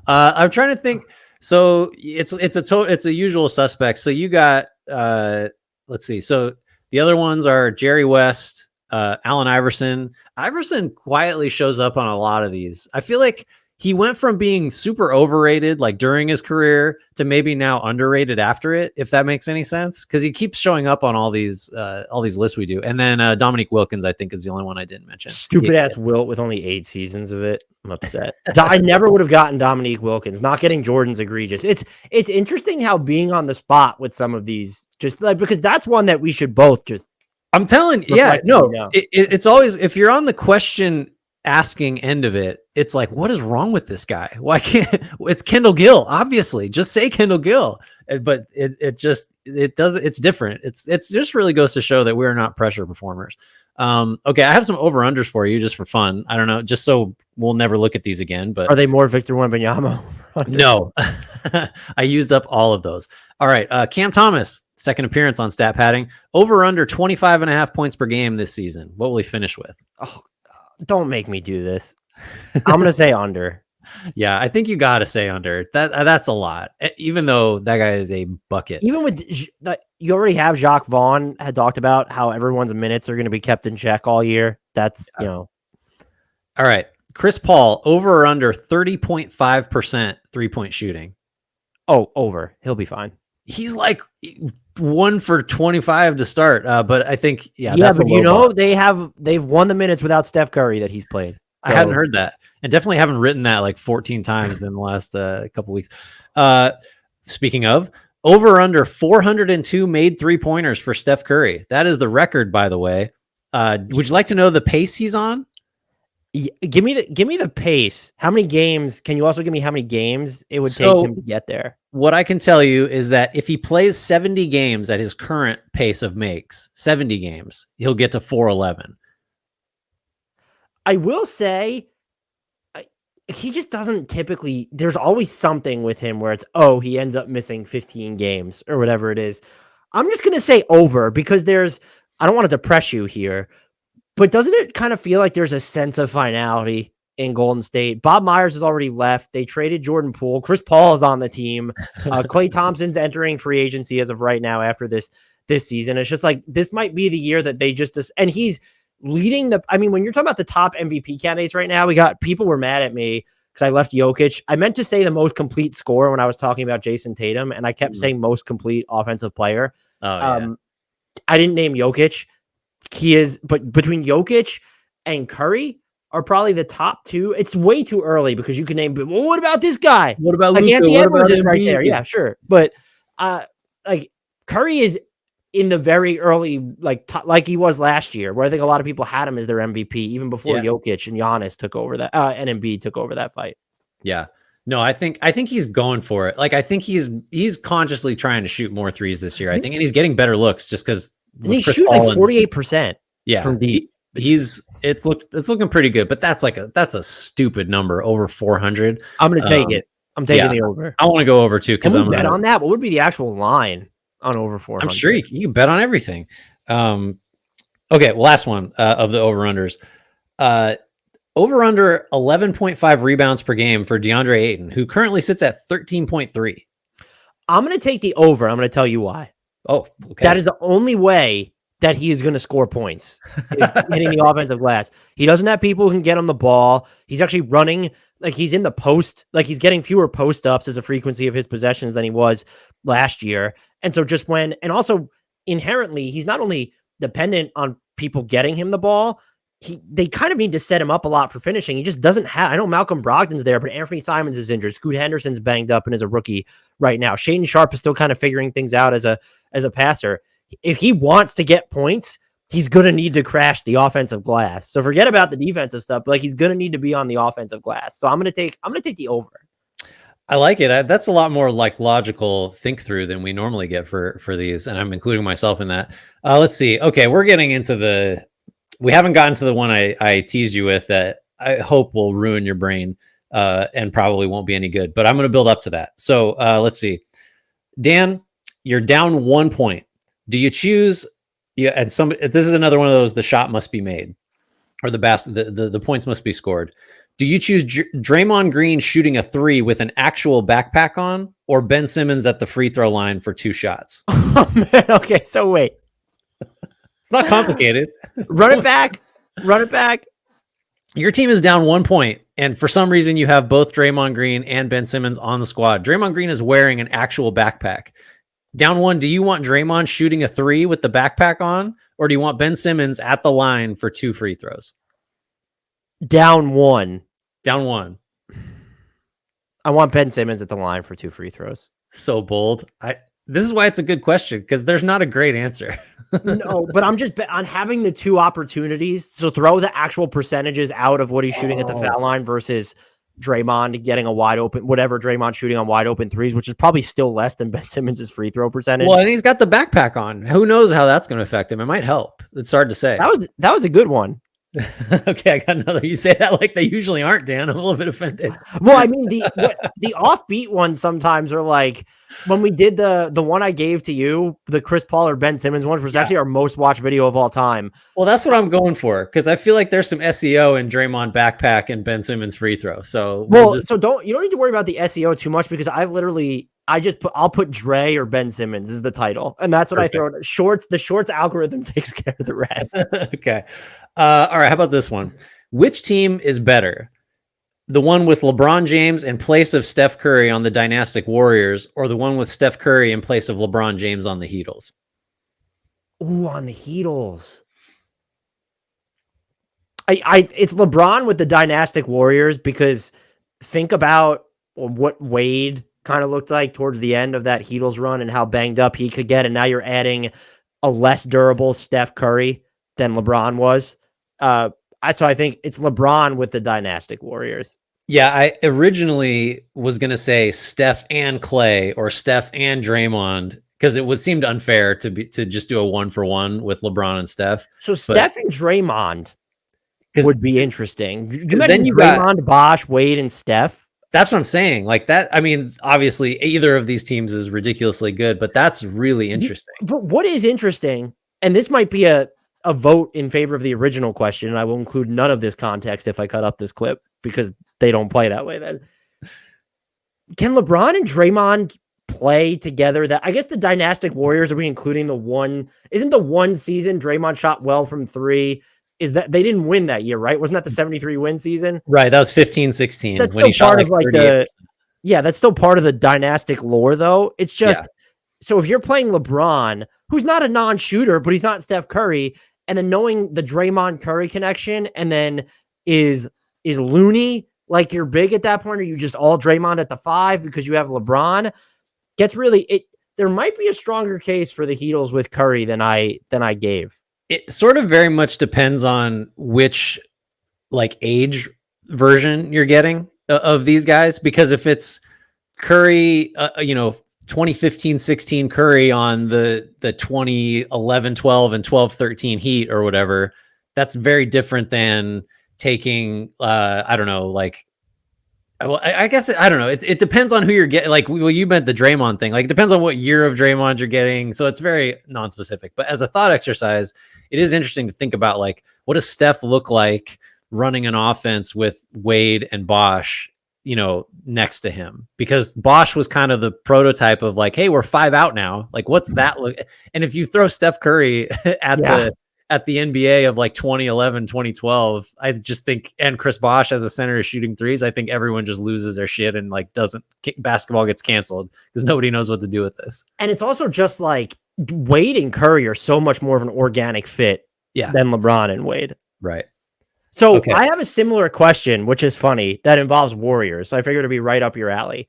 I'm trying to think. So it's a usual suspect. So you got let's see. So the other ones are Jerry West, Allen Iverson. Iverson quietly shows up on a lot of these. I feel like he went from being super overrated like during his career to maybe now underrated after it, if that makes any sense, because he keeps showing up on all these lists we do. And then Dominique Wilkins, I think, is the only one I didn't mention. Stupid ass Wilt with only 8 seasons of it. I'm upset. I never would have gotten Dominique Wilkins. Not getting Jordan's egregious. It's interesting how being on the spot with some of these, just like, because that's one that we should both just. I'm telling you, yeah, no, it's always, if you're on the question asking end of it, it's like, what is wrong with this guy? Why can't it's Kendall Gill? Obviously, just say Kendall Gill. But it's different. It's just really goes to show that we're not pressure performers. Okay, I have some over unders for you just for fun. I don't know, just so we'll never look at these again. But are they more Victor Wembanyama? No, I used up all of those. All right, Cam Thomas, second appearance on stat padding, over under 25.5 points per game this season. What will he finish with? Oh, don't make me do this. I'm gonna say under. Yeah, I think you got to say under. That's a lot, even though that guy is a bucket. Even with you already have Jacques Vaughn had talked about how everyone's minutes are going to be kept in check all year. That's All right, Chris Paul, over or under 30.5% 3-point shooting. Oh, over. He'll be fine. He's like 1 for 25 to start, but I think that's but they've won the minutes without Steph Curry that he's played. So. I hadn't heard that, and definitely haven't written that like 14 times in the last couple weeks. Speaking of, over under 402 made 3-pointers for Steph Curry. That is the record, by the way. Would you like to know the pace he's on? Give me the pace. How many games? Can you also give me how many games it would take him to get there? What I can tell you is that if he plays 70 games at his current pace of makes, 70 games, he'll get to 411. I will say, he just doesn't typically. There's always something with him where it's he ends up missing 15 games or whatever it is. I'm just gonna say over because I don't want to depress you here. But doesn't it kind of feel like there's a sense of finality in Golden State? Bob Myers has already left. They traded Jordan Poole. Chris Paul is on the team. Klay Thompson's entering free agency as of right now after this season. It's just like, this might be the year that they just, and he's leading when you're talking about the top MVP candidates right now, people were mad at me because I left Jokic. I meant to say the most complete scorer when I was talking about Jason Tatum, and I kept saying most complete offensive player. I didn't name Jokic. He is, but between Jokic and Curry are probably the top two. It's way too early because you can name, well, what about this guy? What about Luka? Anthony Edwards is right there? Yeah, sure. But Curry is in the very early, like he was last year, where I think a lot of people had him as their MVP even before Jokic and Giannis took over that, and Embiid took over that fight. Yeah. No, I think he's going for it. Like, I think he's consciously trying to shoot more threes this year. I think, and he's getting better looks just because. And he's shooting like 48%. Yeah, from deep. It's looking pretty good, but that's a stupid number, over 400. I'm gonna take it. I'm taking the over. I want to go over too because I'm bet on that. What would be the actual line on over 400? I'm sure you can bet on everything. Okay, well, last one of the over unders. Over under 11.5 rebounds per game for DeAndre Ayton, who currently sits at 13.3. I'm gonna take the over. I'm gonna tell you why. Oh, okay. That is the only way that he is going to score points, is hitting the offensive glass. He doesn't have people who can get him the ball. He's actually running, like he's in the post, like he's getting fewer post ups as a frequency of his possessions than he was last year. And so and also inherently, he's not only dependent on people getting him the ball, they kind of need to set him up a lot for finishing. He just doesn't have, I know Malcolm Brogdon's there, but Anthony Simons is injured. Scoot Henderson's banged up and is a rookie right now. Shaedon Sharpe is still kind of figuring things out as a passer. If he wants to get points, he's going to need to crash the offensive glass. So forget about the defensive stuff, but like he's going to need to be on the offensive glass. So I'm going to take the over. I like it. That's a lot more like logical think through than we normally get for these, and I'm including myself in that. Let's see. Okay, we're getting into we haven't gotten to the one I teased you with that I hope will ruin your brain and probably won't be any good, but I'm going to build up to that. So let's see. Dan, you're down 1 point. Do you choose? Yeah, and this is another one of those. The shot must be made, or the points must be scored. Do you choose Draymond Green shooting a 3 with an actual backpack on, or Ben Simmons at the free throw line for 2 shots? Oh man. Okay, so wait. It's not complicated. Run it back. Run it back. Your team is down 1 point, and for some reason you have both Draymond Green and Ben Simmons on the squad. Draymond Green is wearing an actual backpack. Down 1, do you want Draymond shooting a 3 with the backpack on, or do you want Ben Simmons at the line for 2 free throws? Down 1. Down 1. I want Ben Simmons at the line for 2 free throws. So bold. This is why it's a good question, because there's not a great answer. No, but I'm just on having the 2 opportunities. So throw the actual percentages out of what he's shooting at the foul line versus Draymond getting a wide open, whatever Draymond shooting on wide open threes, which is probably still less than Ben Simmons' free throw percentage. Well, and he's got the backpack on. Who knows how that's going to affect him? It might help. It's hard to say. That was a good one. Okay, I got another. You say that like they usually aren't, Dan. I'm a little bit offended. Well, I mean, the offbeat ones sometimes are like when we did the one I gave to you, the Chris Paul or Ben Simmons one, which was actually our most watched video of all time. Well, that's what I'm going for, because I feel like there's some SEO in Draymond backpack and Ben Simmons free throw. So you don't need to worry about the SEO too much, because I'll put Dre or Ben Simmons is the title, and that's what I throw. Shorts, the shorts algorithm takes care of the rest. Okay. All right. How about this one? Which team is better? The one with LeBron James in place of Steph Curry on the Dynastic Warriors, or the one with Steph Curry in place of LeBron James on the Heatles? Ooh, on the Heatles. It's LeBron with the Dynastic Warriors, because think about what Wade kind of looked like towards the end of that Heatles run and how banged up he could get. And now you're adding a less durable Steph Curry than LeBron was. So I think it's LeBron with the Dynastic Warriors. Yeah, I originally was going to say Steph and Klay or Steph and Draymond, because it would seem unfair to just do a 1-for-1 with LeBron and Steph. So Steph and Draymond would be interesting. Then you Draymond, Bosh, Wade, and Steph. That's what I'm saying. Like that. I mean, obviously, either of these teams is ridiculously good, but that's really interesting. But what is interesting, and this might be a vote in favor of the original question, and I will include none of this context if I cut up this clip, because they don't play that way then. Can LeBron and Draymond play together? That I guess the Dynastic Warriors, are we including isn't the one season Draymond shot well from 3? Is that they didn't win that year, right? Wasn't that the 73 win season? Right. That was 15-16. That's still part of like that's still part of the dynastic lore though. It's just, so if you're playing LeBron, who's not a non-shooter, but he's not Steph Curry, and then knowing the Draymond Curry connection, and then is Looney like you're big at that point, or you just all Draymond at the 5 because you have LeBron, there might be a stronger case for the Heatles with Curry than I gave. It sort of very much depends on which like age version you're getting of these guys, because if it's Curry, 2015-16 Curry on the 2011-12 and 12-13 Heat or whatever, that's very different than taking I don't know, like, well, I guess I don't know. It depends on who you're getting. Like, well, you meant the Draymond thing. Like, it depends on what year of Draymond you're getting. So it's very non-specific. But as a thought exercise, it is interesting to think about, like, what does Steph look like running an offense with Wade and Bosh, next to him? Because Bosh was kind of the prototype of like, hey, we're 5 out now. Like, what's that look? And if you throw Steph Curry at the NBA of like 2011, 2012, I just think, and Chris Bosh as a center is shooting 3s, I think everyone just loses their shit and like basketball gets canceled because nobody knows what to do with this. And it's also just like Wade and Curry are so much more of an organic fit than LeBron and Wade. Right. So I have a similar question, which is funny, that involves Warriors. So I figured it'd be right up your alley.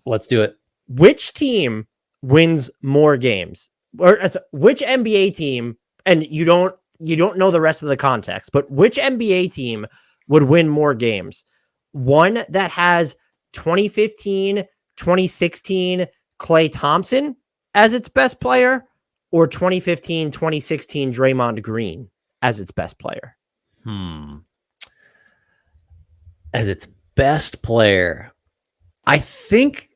Let's do it. Which team wins more games? Or which NBA team, and you don't know the rest of the context, but which NBA team would win more games? One that has 2015 2016 Klay Thompson as its best player, or 2015-2016 Draymond Green as its best player? As its best player, I think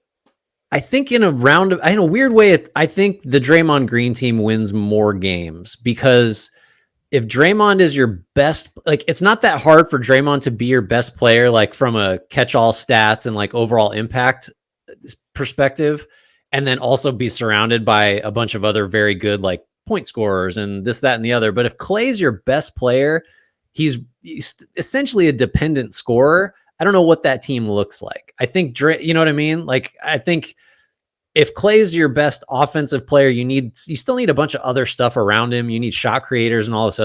in a weird way, I think the Draymond Green team wins more games, because if Draymond is your best, like, it's not that hard for Draymond to be your best player, like from a catch-all stats and like overall impact perspective, and then also be surrounded by a bunch of other very good like point scorers and this, that, and the other. But if Klay's your best player, he's essentially a dependent scorer. I don't know what that team looks like. I think, you know what I mean? Like, I think if Klay's your best offensive player, you still need a bunch of other stuff around him. You need shot creators and all this.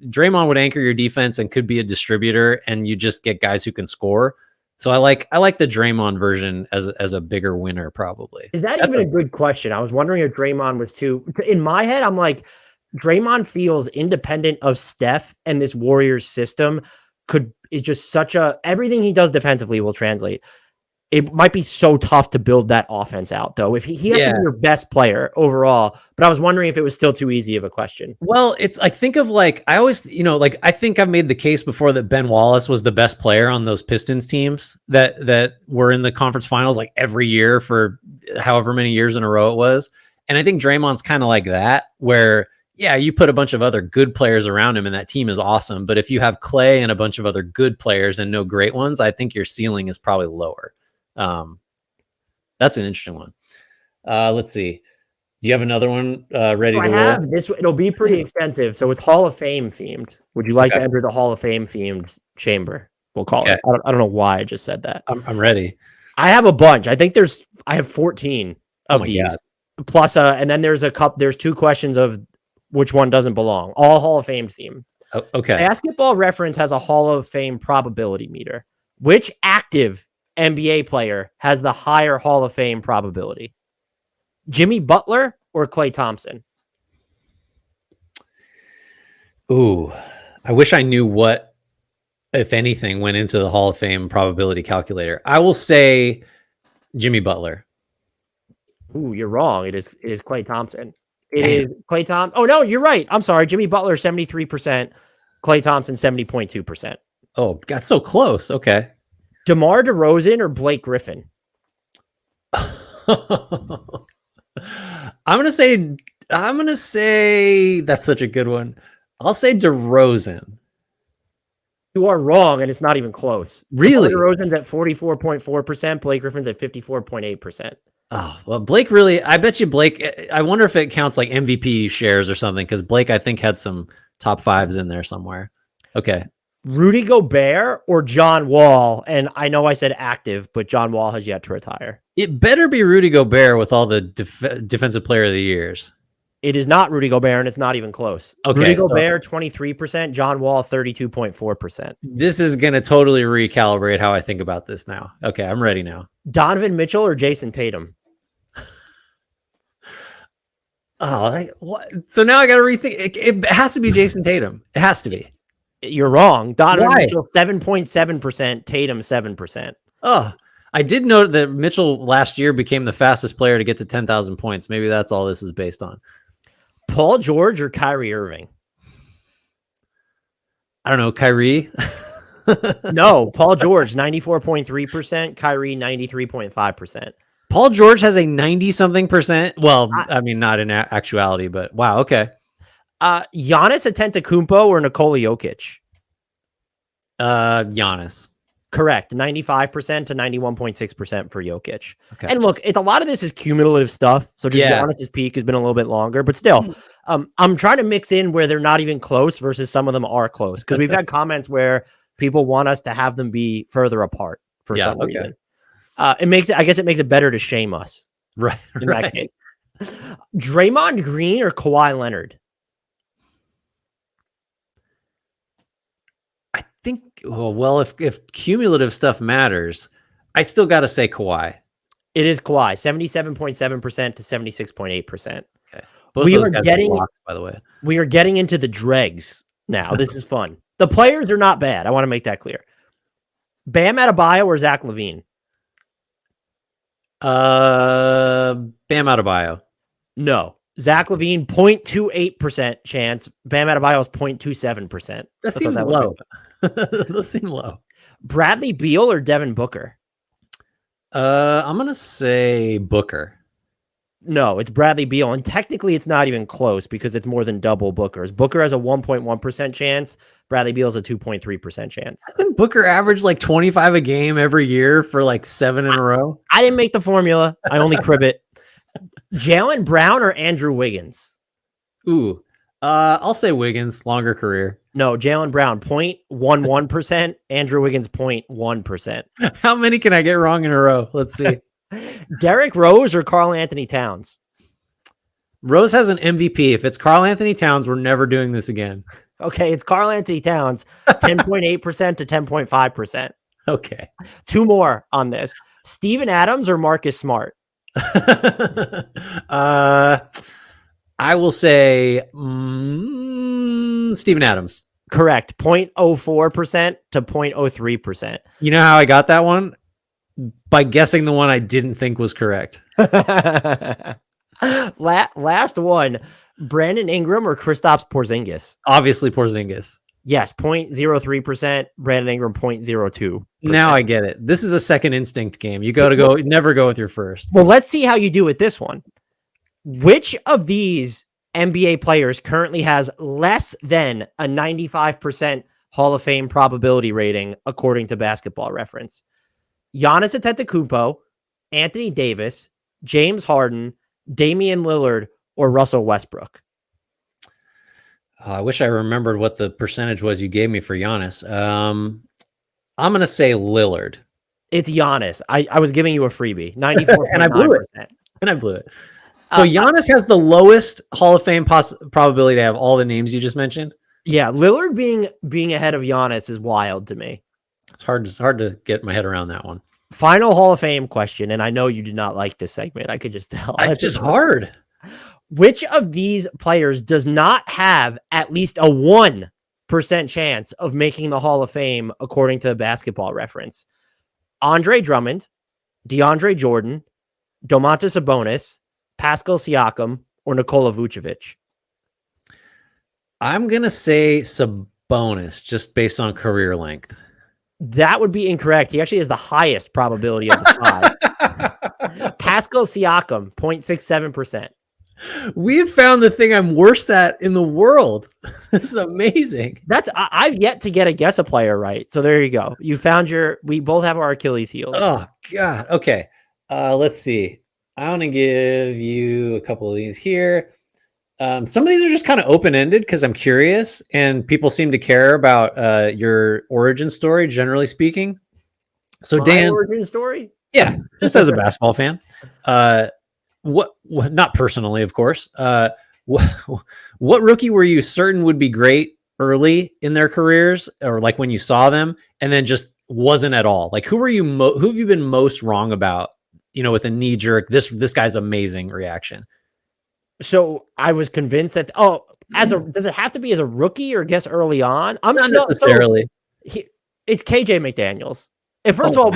Draymond would anchor your defense and could be a distributor, and you just get guys who can score. So I like the Draymond version as a bigger winner, probably. Is that even a good question? I was wondering if Draymond was too. In my head, I'm like, Draymond feels independent of Steph, and this Warriors system is just such a, everything he does defensively will translate. It might be so tough to build that offense out, though, if he has to be your best player overall. But I was wondering if it was still too easy of a question. Well, it's like, think of like, I always, like, I think I've made the case before that Ben Wallace was the best player on those Pistons teams that were in the conference finals like every year for however many years in a row it was. And I think Draymond's kind of like that, where, yeah, you put a bunch of other good players around him and that team is awesome. But if you have Klay and a bunch of other good players and no great ones, I think your ceiling is probably lower. That's an interesting one. Let's see. Do you have another one ready to roll? It'll be pretty extensive. So it's Hall of Fame themed. Would you like to enter the Hall of Fame themed chamber? We'll call it. I don't know why I just said that. I'm ready. I have a bunch. I have 14 of these. God. Plus, and then there's two questions of which one doesn't belong. All Hall of Fame theme. Oh, okay. Basketball Reference has a Hall of Fame probability meter. Which active NBA player has the higher Hall of Fame probability? Jimmy Butler or Klay Thompson? Ooh, I wish I knew what, if anything, went into the Hall of Fame probability calculator. I will say Jimmy Butler. Ooh, you're wrong. It is Klay Thompson. It is Klay Thompson. Oh, no, you're right. I'm sorry. Jimmy Butler, 73%. Klay Thompson, 70.2%. Oh, got so close. Okay. DeMar DeRozan or Blake Griffin? I'm gonna say that's such a good one. I'll say DeRozan. You are wrong, and it's not even close. Really? DeRozan's at 44.4%. Blake Griffin's at 54.8%. Oh, well, Blake really, I bet you Blake, I wonder if it counts like MVP shares or something, because Blake, I think, had some top fives in there somewhere. Okay. Rudy Gobert or John Wall? And I know I said active, but John Wall has yet to retire. It better be Rudy Gobert with all the defensive player of the years. It is not Rudy Gobert, and it's not even close. Okay, Rudy Gobert, 23%. John Wall, 32.4%. This is going to totally recalibrate how I think about this now. Okay, I'm ready now. Donovan Mitchell or Jason Tatum? Oh, what? So now I got to rethink. It has to be Jason Tatum. It has to be. You're wrong. Donovan Mitchell, 7.7%. Tatum, 7%. Oh, I did note that Mitchell last year became the fastest player to get to 10,000 points. Maybe that's all this is based on. Paul George or Kyrie Irving? I don't know. Kyrie? No, Paul George, 94.3%. Kyrie, 93.5%. Paul George has a 90-something%. Well, I mean, not in actuality, but wow. Okay. Giannis Antetokounmpo or Nikola Jokic? Giannis. Correct. 95% to 91.6% for Jokic. Okay. And look, it's a lot of this is cumulative stuff. So just Giannis's peak has been a little bit longer, but still, I'm trying to mix in where they're not even close versus some of them are close. Because we've had comments where people want us to have them be further apart for some reason. It makes it better to shame us. Right. In that case. Draymond Green or Kawhi Leonard? I think, if cumulative stuff matters, I still got to say Kawhi. It is Kawhi, 77.7% to 76.8%. Okay. Both those guys are blocks, by the way. We are getting into the dregs now. This is fun. The players are not bad. I want to make that clear. Bam Adebayo or Zach LaVine? Bam Adebayo. No. Zach LaVine, 0.28% chance. Bam Adebayo's 0.27%. That seems low. Those seem low. Bradley Beal or Devin Booker? I'm going to say Booker. No, it's Bradley Beal. And technically, it's not even close because it's more than double Booker's. Booker has a 1.1% chance. Bradley Beal has a 2.3% chance. Hasn't Booker averaged like 25 a game every year for like 7 in a row? I didn't make the formula. I only crib it. Jaylen Brown or Andrew Wiggins? Ooh, I'll say Wiggins, longer career. No, Jaylen Brown, 0.11%. Andrew Wiggins, 0.1%. How many can I get wrong in a row? Let's see. Derrick Rose or Karl Anthony Towns? Rose has an MVP. If it's Karl Anthony Towns, we're never doing this again. Okay, it's Karl Anthony Towns, 10.8% to 10.5%. Okay. 2 more on this. Steven Adams or Marcus Smart? I will say Steven Adams. Correct. 0.04% to 0.03%. You know how I got that one? By guessing the one I didn't think was correct. Last one. Brandon Ingram or Kristaps Porzingis? Obviously Porzingis. Yes, 0.03%. Brandon Ingram, 0.02%. Now I get it. This is a second instinct game. You never go with your first. Well, let's see how you do with this one. Which of these NBA players currently has less than a 95% Hall of Fame probability rating, according to Basketball Reference? Giannis Antetokounmpo, Anthony Davis, James Harden, Damian Lillard, or Russell Westbrook? I wish I remembered what the percentage was you gave me for Giannis. I'm going to say Lillard. It's Giannis. I was giving you a freebie. 94.9%. And I blew it. So Giannis has the lowest Hall of Fame probability to have all the names you just mentioned. Yeah, Lillard being ahead of Giannis is wild to me. It's hard to get my head around that one. Final Hall of Fame question, and I know you did not like this segment. I could just tell. It's just hard. Which of these players does not have at least a 1% chance of making the Hall of Fame, according to Basketball Reference? Andre Drummond, DeAndre Jordan, Domantas Sabonis, Pascal Siakam, or Nikola Vucevic? I'm going to say Sabonis, just based on career length. That would be incorrect. He actually has the highest probability of the 5. Pascal Siakam, 0.67%. We've found the thing I'm worst at in the world. This is amazing. I've yet to get a guess a player right. So there you go. You found we both have our Achilles heels. Oh God. Okay. Let's see. I want to give you a couple of these here. Some of these are just kind of open-ended because I'm curious and people seem to care about your origin story, generally speaking. So My Dan, origin story? Yeah, just as a basketball fan. What not personally, of course. What rookie were you certain would be great early in their careers, or like when you saw them, and then just wasn't at all? Like who have you been most wrong about? With a knee jerk, this guy's amazing reaction. So I was convinced that does it have to be as a rookie or guess early on? I'm not necessarily. It's KJ McDaniels. And first of all,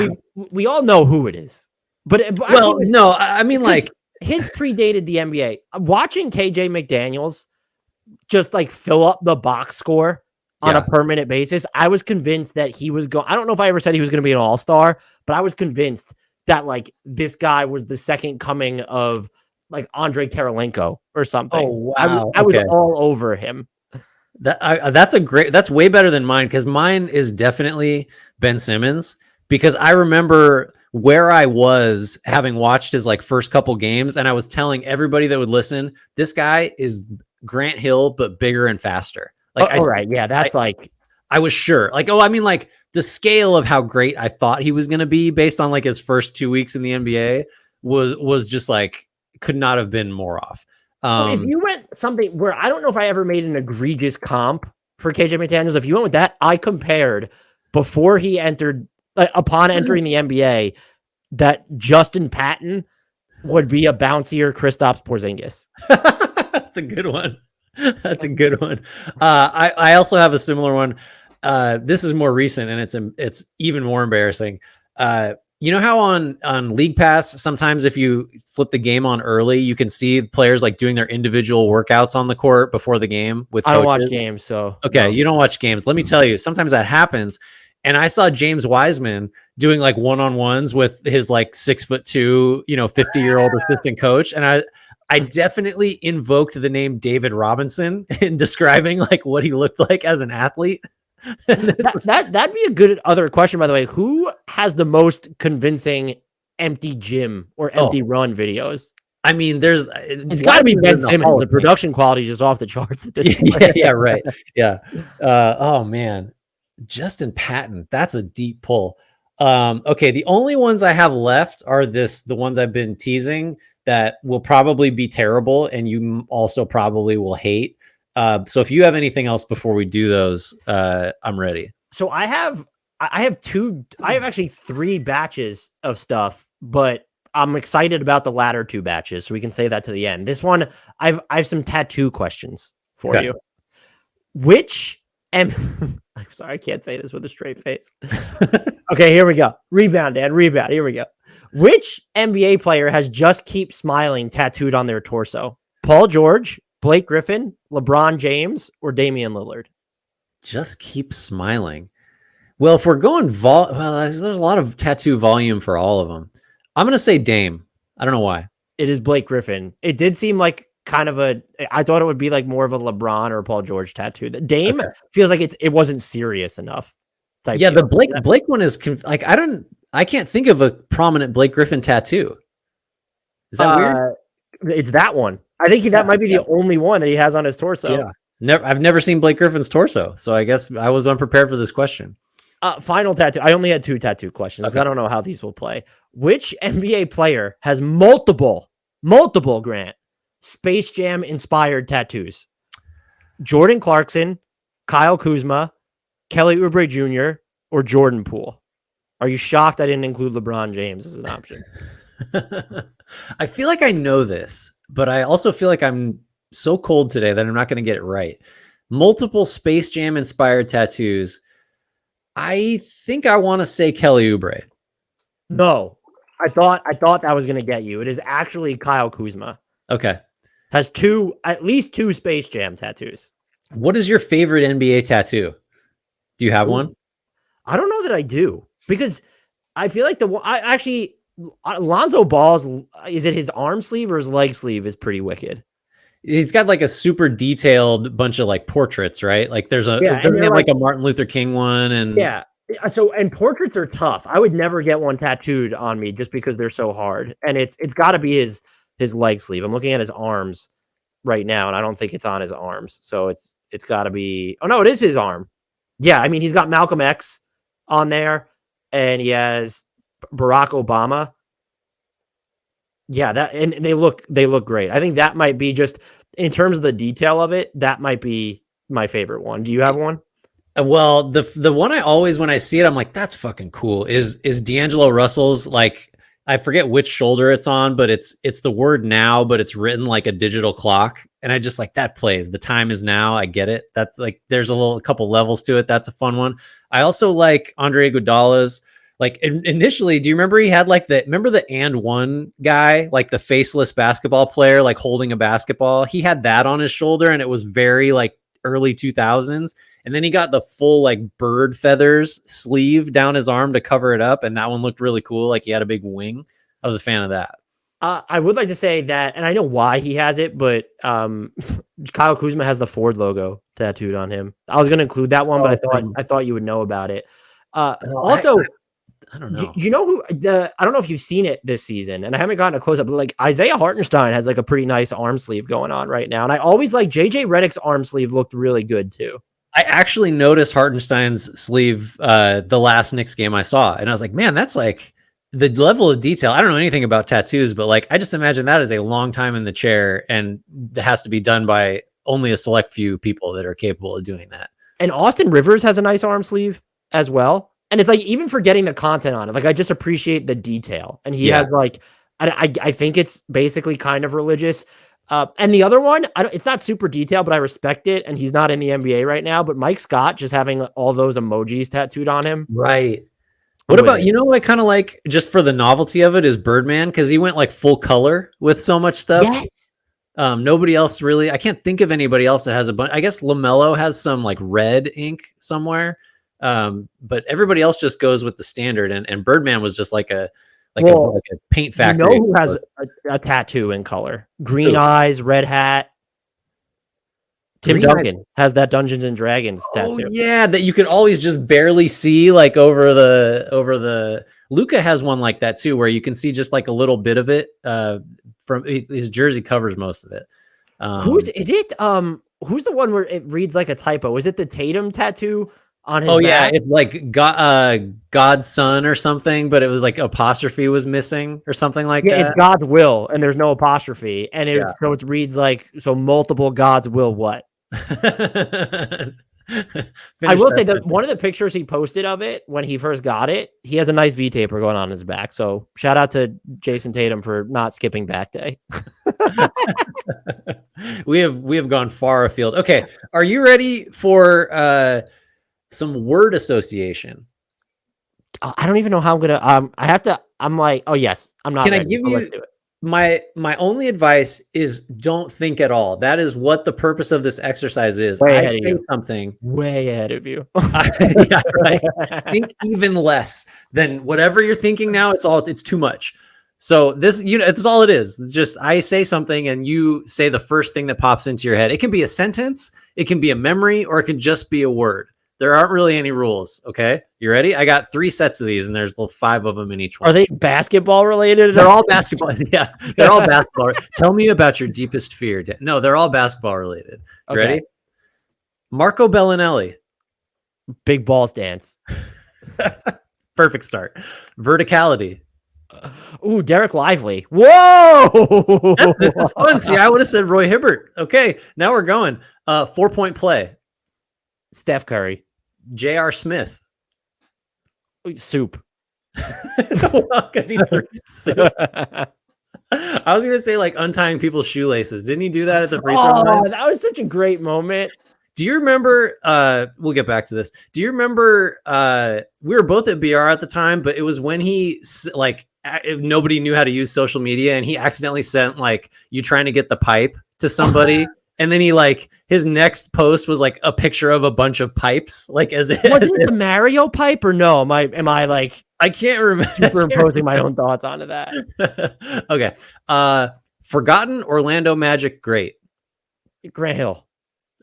we all know who it is. But I mean like his predated the NBA. Watching KJ McDaniels just like fill up the box score on a permanent basis, I was convinced that he was going. I don't know if I ever said he was going to be an all-star, but I was convinced that like this guy was the second coming of like Andre Kirilenko or something. Oh wow! I was all over him. That's way better than mine, because mine is definitely Ben Simmons, because I remember where I was having watched his like first couple games, and I was telling everybody that would listen, this guy is Grant Hill but bigger and faster. Like, I was sure. Like, like the scale of how great I thought he was going to be based on like his first 2 weeks in the NBA was just like, could not have been more off. So if you went something where I don't know if I ever made an egregious comp for KJ McDaniels, if you went with that, I compared before he entered, upon entering the NBA, that Justin Patton would be a bouncier Kristaps Porzingis. That's a good one. That's a good one. I also have a similar one. This is more recent, and it's even more embarrassing. You know how on League Pass, sometimes if you flip the game on early, you can see players like doing their individual workouts on the court before the game with coaches? I don't watch games, so okay, no. You don't watch games. Let me tell you, sometimes that happens. And I saw James Wiseman doing like one-on-ones with his like 6'2", 50-year-old assistant coach. And I definitely invoked the name David Robinson in describing like what he looked like as an athlete. That'd be a good other question, by the way. Who has the most convincing empty gym or empty run videos? I mean, it's got to be Ben Simmons. The production quality is just off the charts at this point. Yeah, right. Yeah. Oh man, Justin Patton. That's a deep pull. Okay, the only ones I have left are the ones I've been teasing that will probably be terrible, and you also probably will hate. So if you have anything else before we do those, I'm ready. So I have actually 3 batches of stuff, but I'm excited about the latter 2 batches. So we can say that to the end. This one, I have some tattoo questions for you. I'm sorry, I can't say this with a straight face. Okay, here we go. Rebound, Dan. Rebound. Here we go. Which NBA player has just keep smiling tattooed on their torso? Paul George, Blake Griffin, LeBron James, or Damian Lillard? Just keep smiling. Well, if we're going there's a lot of tattoo volume for all of them. I'm going to say Dame. I don't know why. It is Blake Griffin. It did seem like kind of I thought it would be like more of a LeBron or Paul George tattoo. The Dame feels like it wasn't serious enough. Yeah, the Blake one is like, I can't think of a prominent Blake Griffin tattoo. Is that weird? It's that one. I think that might be the only one that he has on his torso. Yeah. I've never seen Blake Griffin's torso, so I guess I was unprepared for this question. Final tattoo. I only had 2 tattoo questions. Okay. I don't know how these will play. Which NBA player has multiple Grant Space Jam inspired tattoos? Jordan Clarkson, Kyle Kuzma, Kelly Oubre Jr., or Jordan Poole? Are you shocked I didn't include LeBron James as an option? I feel like I know this, but I also feel like I'm so cold today that I'm not going to get it right. Multiple Space Jam inspired tattoos. I think I want to say Kelly Oubre. No, I thought that was going to get you. It is actually Kyle Kuzma. Okay. Has at least 2 Space Jam tattoos. What is your favorite NBA tattoo? Do you have one? I don't know that I do, because I feel like Lonzo Ball's, is it his arm sleeve or his leg sleeve, is pretty wicked. He's got like a super detailed bunch of like portraits, right? Like doesn't he have like a Martin Luther King one? And and portraits are tough. I would never get one tattooed on me just because they're so hard. And it's got to be his leg sleeve. I'm looking at his arms right now, and I don't think it's on his arms. So it's got to be. Oh no, it is his arm. Yeah, I mean, he's got Malcolm X on there, and he has Barack Obama. Yeah, and they look great. I think that might be, just in terms of the detail of it, that might be my favorite one. Do you have one? Well, the one I always, when I see it, I'm like, that's fucking cool. Is D'Angelo Russell's, like, I forget which shoulder it's on, but it's the word now, but it's written like a digital clock. And I just like, that plays. The time is now. I get it. That's like, there's a couple levels to it. That's a fun one. I also like Andre Iguodala's. Like initially, do you remember he had like the and one guy, like the faceless basketball player, like holding a basketball? He had that on his shoulder, and it was very like early 2000s. And then he got the full like bird feathers sleeve down his arm to cover it up. And that one looked really cool. Like he had a big wing. I was a fan of that. I would like to say that, and I know why he has it, but Kyle Kuzma has the Ford logo tattooed on him. I was going to include that one, but I thought you would know about it. Also, I don't know. Do you know who I don't know if you've seen it this season, and I haven't gotten a close up, but like Isaiah Hartenstein has like a pretty nice arm sleeve going on right now. And I always like JJ Redick's arm sleeve looked really good too. I actually noticed Hartenstein's sleeve the last Knicks game I saw, and I was like, man, that's like the level of detail. I don't know anything about tattoos, but like, I just imagine that is a long time in the chair, and it has to be done by only a select few people that are capable of doing that. And Austin Rivers has a nice arm sleeve as well. And it's like, even forgetting the content on it, like, I just appreciate the detail. And he has like, I think it's basically kind of religious. And the other one, it's not super detailed, but I respect it. And he's not in the NBA right now, but Mike Scott just having all those emojis tattooed on him. Right. What about, I kind of like, just for the novelty of it, is Birdman, because he went like full color with so much stuff. Yes. Nobody else really, I can't think of anybody else that has a bunch. I guess LaMelo has some like red ink somewhere. But everybody else just goes with the standard, and Birdman was just like a paint factory. You know who has a tattoo in color? Green eyes, red hat. Tim Duncan has that Dungeons and Dragons tattoo. Oh yeah, that you could always just barely see, like over the. Luka has one like that too, where you can see just like a little bit of it. From his jersey covers most of it. Who's the one where it reads like a typo? Is it the Tatum tattoo on his back? Yeah, it's like God's son or something, but it was like apostrophe was missing or something like that. It's God's will, and there's no apostrophe, and so it reads like multiple God's will. What? I will say that one of the pictures he posted of it when he first got it, he has a nice V taper going on his back. So shout out to Jason Tatum for not skipping back day. we have gone far afield. Okay, are you ready for some word association? I don't even know how I'm gonna. I have to. I'm like, oh yes, I'm not. Can ready, I give you? Let's do it. My only advice is don't think at all. That is what the purpose of this exercise is. I say something way ahead of you. Yeah, right. Think even less than whatever you're thinking now. It's too much. So this, it's all it is. It's just I say something and you say the first thing that pops into your head. It can be a sentence, it can be a memory, or it can just be a word. There aren't really any rules. Okay. You ready? I got 3 sets of these and there's 5 of them in each one. Are they basketball related? They're all basketball. Yeah. They're all basketball. Tell me about your deepest fear. No, they're all basketball related. Okay. Ready? Marco Bellinelli. Big balls dance. Perfect start. Verticality. Ooh, Derek Lively. Whoa. This is fun. See, I would have said Roy Hibbert. Okay. Now we're going. 4-point play. Steph Curry. J.R. Smith. Soup. Because he threw soup. I was going to say like untying people's shoelaces. Didn't he do that at the free throw line? That was such a great moment. Do you remember, we'll get back to this. Do you remember, we were both at BR at the time, but it was when he nobody knew how to use social media and he accidentally sent you trying to get the pipe to somebody. And then he his next post was a picture of a bunch of pipes, was it the Mario pipe or no? Am I I can't remember superimposing my own thoughts onto that. Okay. Forgotten Orlando Magic great. Grant Hill.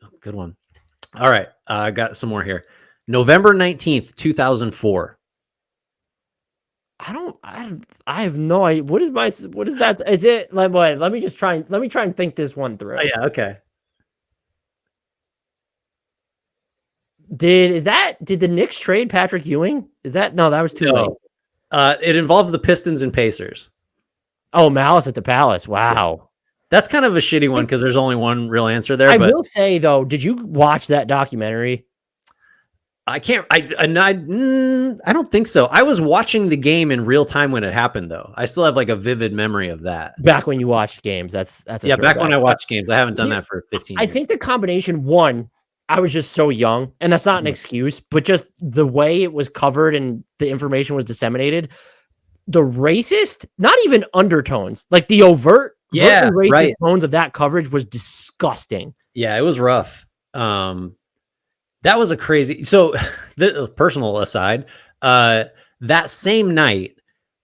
Oh, good one. All right. I got some more here. November 19th, 2004. I have no idea. What is that? Is it let me try and think this one through. Oh, yeah. Okay. Did the Knicks trade Patrick Ewing? That was too late. It involves the Pistons and Pacers. Oh, Malice at the Palace. Wow. Yeah. That's kind of a shitty one because there's only one real answer there. I will say though, did you watch that documentary? I can't. I don't think so. I was watching the game in real time when it happened, though. I still have a vivid memory of that. Back when you watched games, that's back when I watched games. I haven't done that for 15 years. I think the combination, one, I was just so young, and that's not an excuse, but just the way it was covered and the information was disseminated, the racist, not even undertones, the overt, racist tones of that coverage was disgusting. Yeah, it was rough. That was a crazy. So, the personal aside, that same night,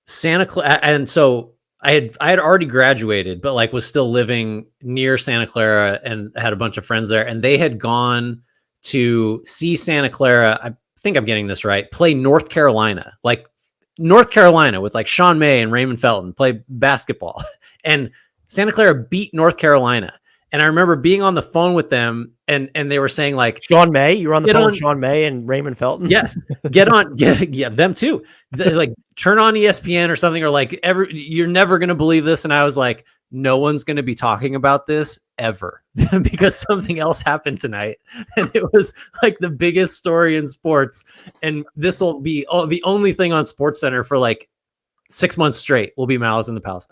Santa Clara, and so I had already graduated, but was still living near Santa Clara and had a bunch of friends there, and they had gone to see Santa Clara. I think I'm getting this right. Play North Carolina, North Carolina with Sean May and Raymond Felton play basketball, and Santa Clara beat North Carolina. And I remember being on the phone with them and they were saying Sean May, you were on the phone with Sean May and Raymond Felton. Yes. Them too. Turn on ESPN or something, or you're never going to believe this. And I was like, no one's going to be talking about this ever because something else happened tonight. And it was the biggest story in sports. And this will be the only thing on SportsCenter for 6 months straight will be Malice in the Palace.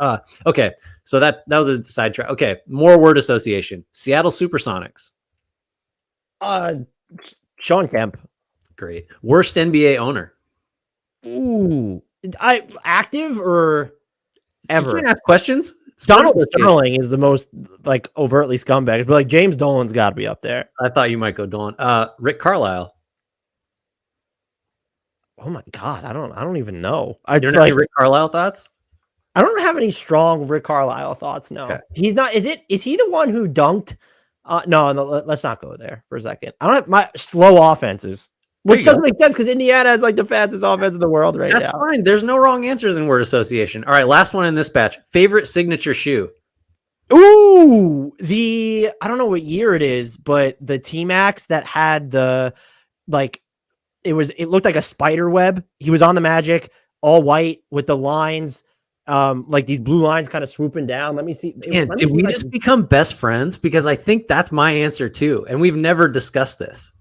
Okay. So that was a sidetrack. Okay. More word association. Seattle Supersonics. Sean Kemp. Great. Worst NBA owner. Ooh, I active or ever? You can't ask questions. Donald Sterling is the most like overtly scumbag, but like James Dolan's got to be up there. I thought you might go Dolan. Rick Carlisle. Oh my god, I don't even know. You don't have any Rick Carlisle thoughts? I don't have any strong Rick Carlisle thoughts. No, okay. He's not. Is he the one who dunked? No, let's not go there for a second. I don't have my slow offenses, which doesn't make sense because Indiana has like the fastest offense in the world right now. That's fine. There's no wrong answers in word association. All right, last one in this batch. Favorite signature shoe? Ooh, I don't know what year it is, but the T-Max that had the like, it looked like a spider web. He was on the Magic, all white with the lines. Like these blue lines kind of swooping down. Let me see. Did we just become best friends? Because I think that's my answer too. And we've never discussed this.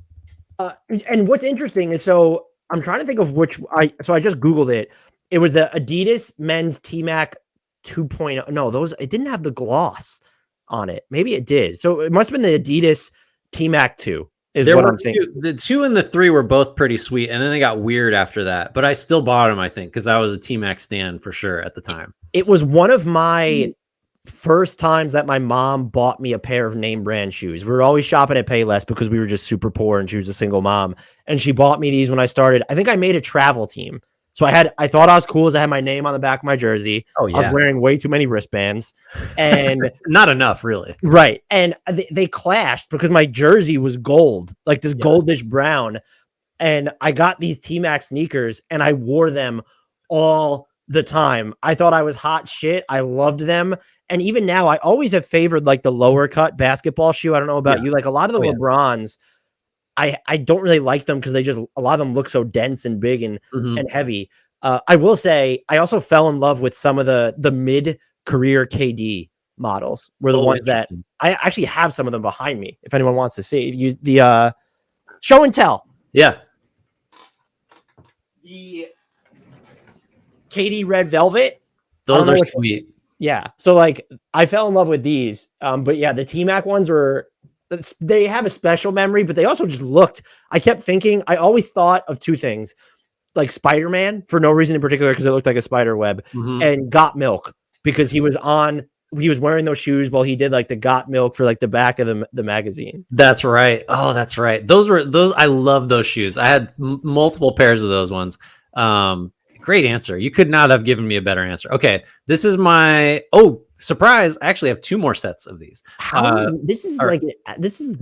And what's interesting is, so I'm trying to think of I just Googled it. It was the Adidas men's T-Mac 2.0. No, it didn't have the gloss on it. Maybe it did. So it must've been the Adidas T-Mac 2. There were the 2 and the 3 were both pretty sweet, and then they got weird after that. But I still bought them, I think, because I was a T-Mac stan for sure at the time. It was one of my first times that my mom bought me a pair of name brand shoes. We were always shopping at Payless because we were just super poor, and she was a single mom. And she bought me these when I started. I think I made a travel team. So I thought I was cool as I had my name on the back of my jersey. Oh yeah. I was wearing way too many wristbands and not enough really. Right. And they clashed because my jersey was gold, like this goldish brown. And I got these T-Max sneakers and I wore them all the time. I thought I was hot shit. I loved them. And even now I always have favored like the lower cut basketball shoe. I don't know about you. Like a lot of the LeBrons, I don't really like them because a lot of them look so dense and big and heavy. I will say I also fell in love with some of the mid-career KD models were the ones that I actually have some of them behind me. If anyone wants to see the show and tell. Yeah. The KD red velvet. Those are sweet. Yeah. So like I fell in love with these. But yeah, the T-Mac ones they have a special memory, but they also just looked, I kept thinking, I always thought of two things, like Spider-Man for no reason in particular, because it looked like a spider web, and Got Milk because he was wearing those shoes while he did like the Got Milk for like the back of the magazine. That's right. Oh, that's right. I love those shoes. I had multiple pairs of those ones. Great answer. You could not have given me a better answer. Okay. This is surprise. I actually have 2 more sets of these. This is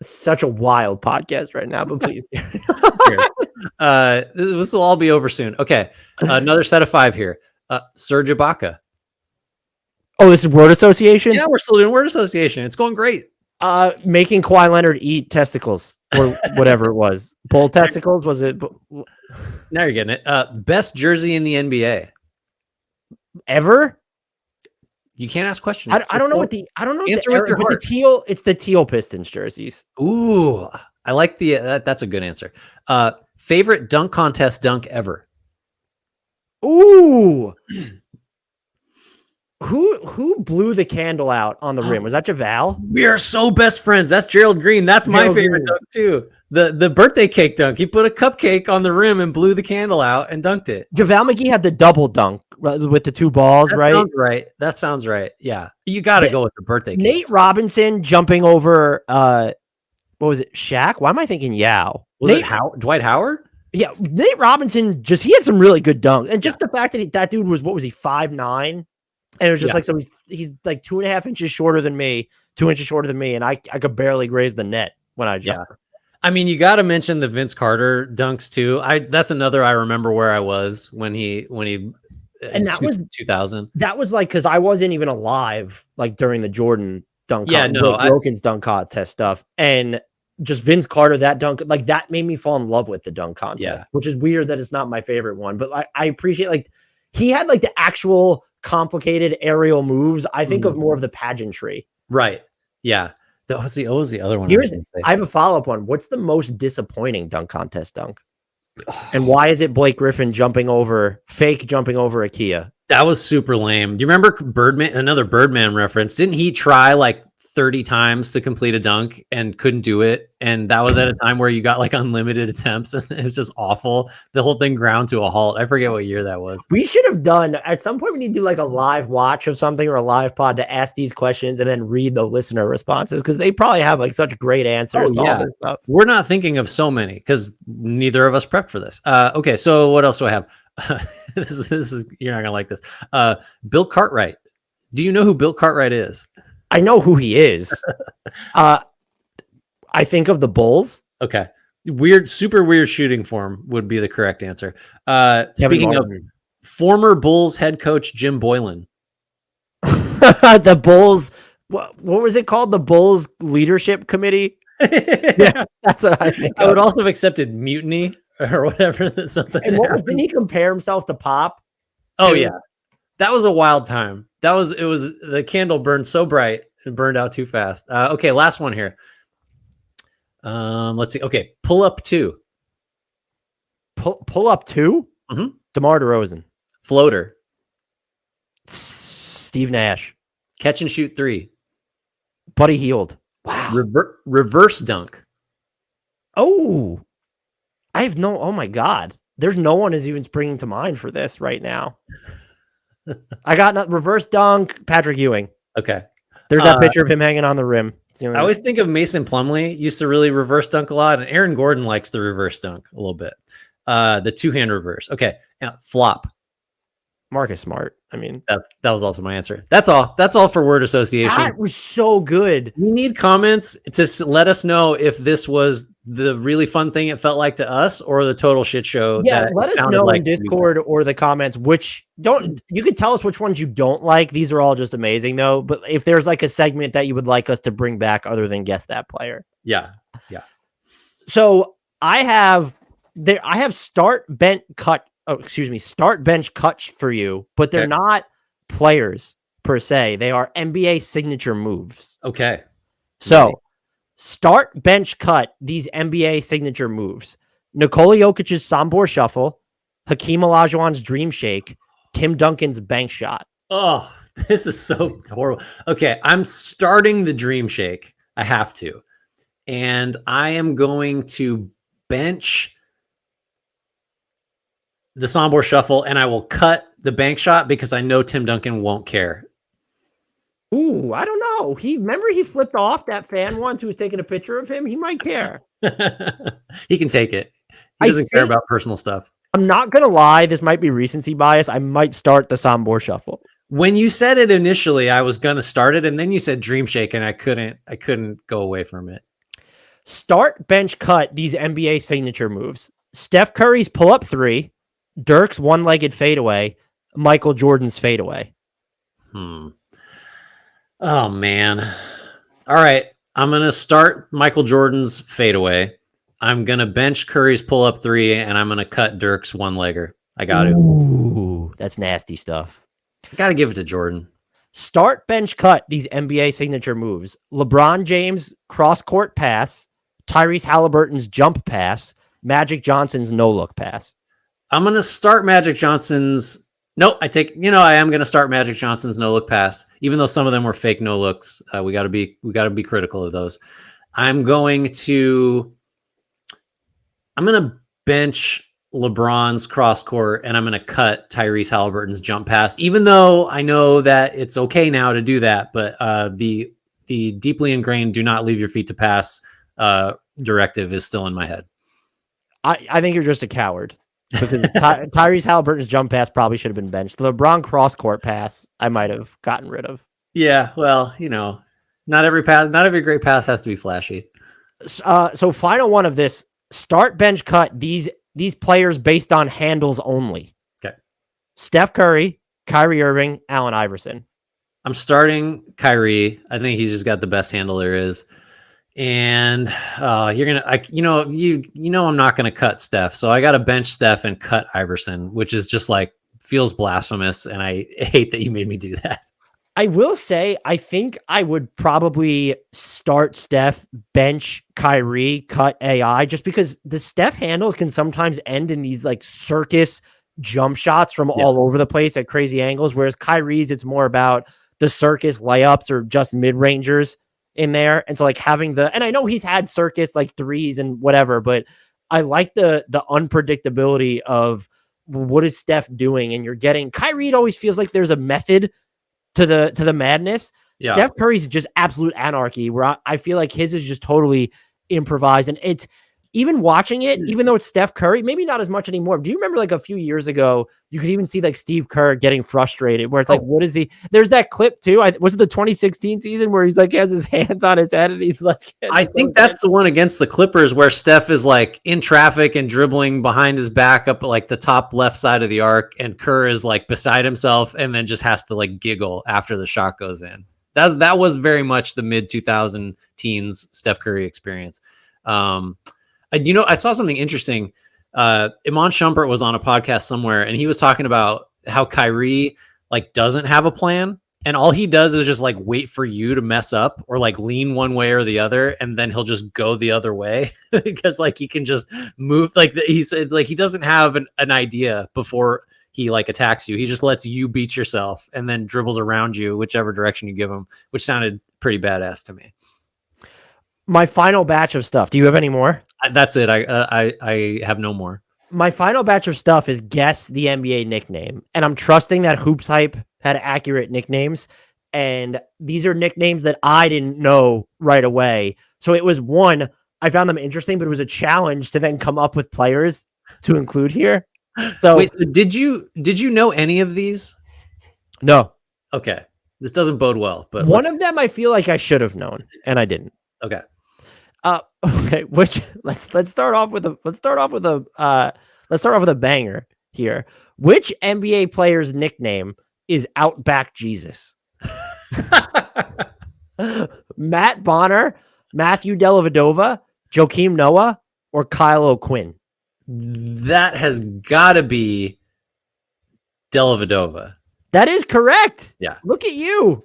such a wild podcast right now, but please. This will all be over soon. Okay. Another set of 5 here. Serge Ibaka. Oh, this is word association? Yeah, we're still doing word association. It's going great. Making Kawhi Leonard eat testicles or whatever it was. Bull testicles, was it? Now you're getting it. Best jersey in the NBA ever? You can't ask questions. I don't know Answer with your heart. It's the teal Pistons jerseys. Ooh, I like that's a good answer. Favorite dunk contest dunk ever? Ooh. Who blew the candle out on the rim? Was that JaVale? We are so best friends. That's Gerald Green. That's my favorite dunk too. The birthday cake dunk. He put a cupcake on the rim and blew the candle out and dunked it. JaVale McGee had the double dunk with the 2 balls, right? That sounds right. Yeah. You got to go with the birthday cake. Nate Robinson jumping over, what was it? Shaq? Why am I thinking Yao? Was it Dwight Howard? Yeah. Nate Robinson he had some really good dunks. And just the fact that that dude was, 5'9"? And it was just like, so he's like 2.5 inches shorter than me, 2 inches shorter than me. And I could barely graze the net when I jumped. Yeah. I mean, you got to mention the Vince Carter dunks too. That's another, I remember where I was when he, and that was 2000. That was like, cause I wasn't even alive, like during the Jordan dunk. Wilkins dunk contest stuff. And just Vince Carter, that dunk, like that made me fall in love with the dunk contest, which is weird that it's not my favorite one, but I appreciate, like, he had like the actual complicated aerial moves. I think of more of the pageantry. Right. Yeah. What was the other one? I have a follow-up one. What's the most disappointing dunk contest dunk? And why is it Blake Griffin jumping over Ikea? That was super lame. Do you remember Birdman? Another Birdman reference. Didn't he try like 30 times to complete a dunk and couldn't do it. And that was at a time where you got like unlimited attempts and it was just awful. The whole thing ground to a halt. I forget what year that was. We should have done at some point. We need to do like a live watch of something or a live pod to ask these questions and then read the listener responses because they probably have like such great answers. Oh, yeah. Stuff. We're not thinking of so many because neither of us prepped for this. Okay. So what else do I have? This is you're not going to like this. Bill Cartwright. Do you know who Bill Cartwright is? I know who he is. I think of the Bulls. Okay. Super weird shooting form would be the correct answer. Speaking of former Bulls head coach, Jim Boylan. The Bulls, what was it called? The Bulls Leadership Committee? Yeah, that's what I think. I would also have accepted mutiny or whatever. And what didn't he compare himself to Pop? Oh, yeah. That was a wild time. It was the candle burned so bright and burned out too fast. Okay, last one here. Let's see. Okay, pull up 2. Pull up 2? Mm-hmm. DeMar DeRozan. Floater. Steve Nash. Catch and shoot 3. Buddy Hield. Wow. Reverse dunk. Oh, oh my God. There's no one is even springing to mind for this right now. I got reverse dunk, Patrick Ewing. Okay. There's that picture of him hanging on the rim. I always think of Mason Plumlee used to really reverse dunk a lot, and Aaron Gordon likes the reverse dunk a little bit. The 2-hand reverse. Okay. Now, flop. Marcus Smart. I mean, that was also my answer. That's all for word association. That was so good. We need comments to let us know if this was the really fun thing it felt like to us or the total shit show. Yeah, let us know in Discord or the comments you could tell us which ones you don't like. These are all just amazing though. But if there's like a segment that you would like us to bring back other than guess that player. Yeah. So I have start bench cuts for you, but they're not players per se. They are NBA signature moves. Okay. So start bench cut these NBA signature moves. Nikola Jokic's Sombor Shuffle, Hakeem Olajuwon's Dream Shake, Tim Duncan's bank shot. Oh, this is so horrible. Okay, I'm starting the Dream Shake. I have to. And I am going to bench the Sombor Shuffle, and I will cut the bank shot because I know Tim Duncan won't care. Ooh, I don't know. He flipped off that fan once who was taking a picture of him. He might care. He can take it. He doesn't care about personal stuff. I'm not going to lie. This might be recency bias. I might start the Sombor Shuffle. When you said it initially, I was going to start it, and then you said Dream Shake, and I couldn't go away from it. Start, bench, cut these NBA signature moves. Steph Curry's pull-up 3, Dirk's one-legged fadeaway, Michael Jordan's fadeaway. Oh, man. All right. I'm going to start Michael Jordan's fadeaway. I'm going to bench Curry's pull-up 3, and I'm going to cut Dirk's one-legger. I got to. Ooh, that's nasty stuff. Got to give it to Jordan. Start, bench, cut these NBA signature moves. LeBron James' cross-court pass, Tyrese Halliburton's jump pass, Magic Johnson's no-look pass. I'm going to start Magic Johnson's... Nope, I am going to start Magic Johnson's no-look pass, even though some of them were fake no-looks. We got to be critical of those. I'm going to bench LeBron's cross court, and I'm going to cut Tyrese Halliburton's jump pass, even though I know that it's okay now to do that. But the deeply ingrained "do not leave your feet to pass" directive is still in my head. I think you're just a coward. Because Tyrese Halliburton's jump pass probably should have been benched. The LeBron cross court pass, I might have gotten rid of. Yeah, well, not every great pass has to be flashy. So final one of this: start, bench, cut these players based on handles only. Okay. Steph Curry, Kyrie Irving, Allen Iverson. I'm starting Kyrie. I think he's just got the best handle there is. And you're gonna, I'm not gonna cut Steph, so I got to bench Steph and cut Iverson, which is just like feels blasphemous, and I hate that you made me do that. I will say, I think I would probably start Steph, bench Kyrie, cut AI, just because the Steph handles can sometimes end in these like circus jump shots from all over the place at crazy angles, whereas Kyrie's, it's more about the circus layups or just mid-rangers in there. And so like having and I know he's had circus like threes and whatever, but I like the unpredictability of what is Steph doing? And you're getting Kyrie. It always feels like there's a method to the madness. Yeah. Steph Curry's just absolute anarchy, where I feel like his is just totally improvised. And it's even watching it, even though it's Steph Curry, maybe not as much anymore. Do you remember like a few years ago, you could even see like Steve Kerr getting frustrated where it's like, what is he? There's that clip too. Was it the 2016 season where he's like, has his hands on his head and he's like, I think that's the one against the Clippers where Steph is like in traffic and dribbling behind his back up like the top left side of the arc. And Kerr is like beside himself and then just has to like giggle after the shot goes in. That was very much the mid 2000 teens Steph Curry experience. I saw something interesting. Iman Shumpert was on a podcast somewhere and he was talking about how Kyrie like doesn't have a plan and all he does is just like wait for you to mess up or like lean one way or the other. And then he'll just go the other way because like he can just move. Like he said, like he doesn't have an idea before he like attacks you. He just lets you beat yourself and then dribbles around you, whichever direction you give him, which sounded pretty badass to me. My final batch of stuff. Do you have any more? That's it. I have no more. My final batch of stuff is guess the NBA nickname. And I'm trusting that Hoops Hype had accurate nicknames. And these are nicknames that I didn't know right away. So it was one, I found them interesting, but it was a challenge to then come up with players to include here. So wait, so did you know any of these? No. Okay. This doesn't bode well, but one of them I feel like I should have known and I didn't. Okay. Okay, which let's start off with a banger here. Which NBA player's nickname is Outback Jesus? Matt Bonner, Matthew Dellavedova, Joakim Noah, or Kyle O'Quinn? That has got to be Dellavedova. That is correct. Yeah. Look at you.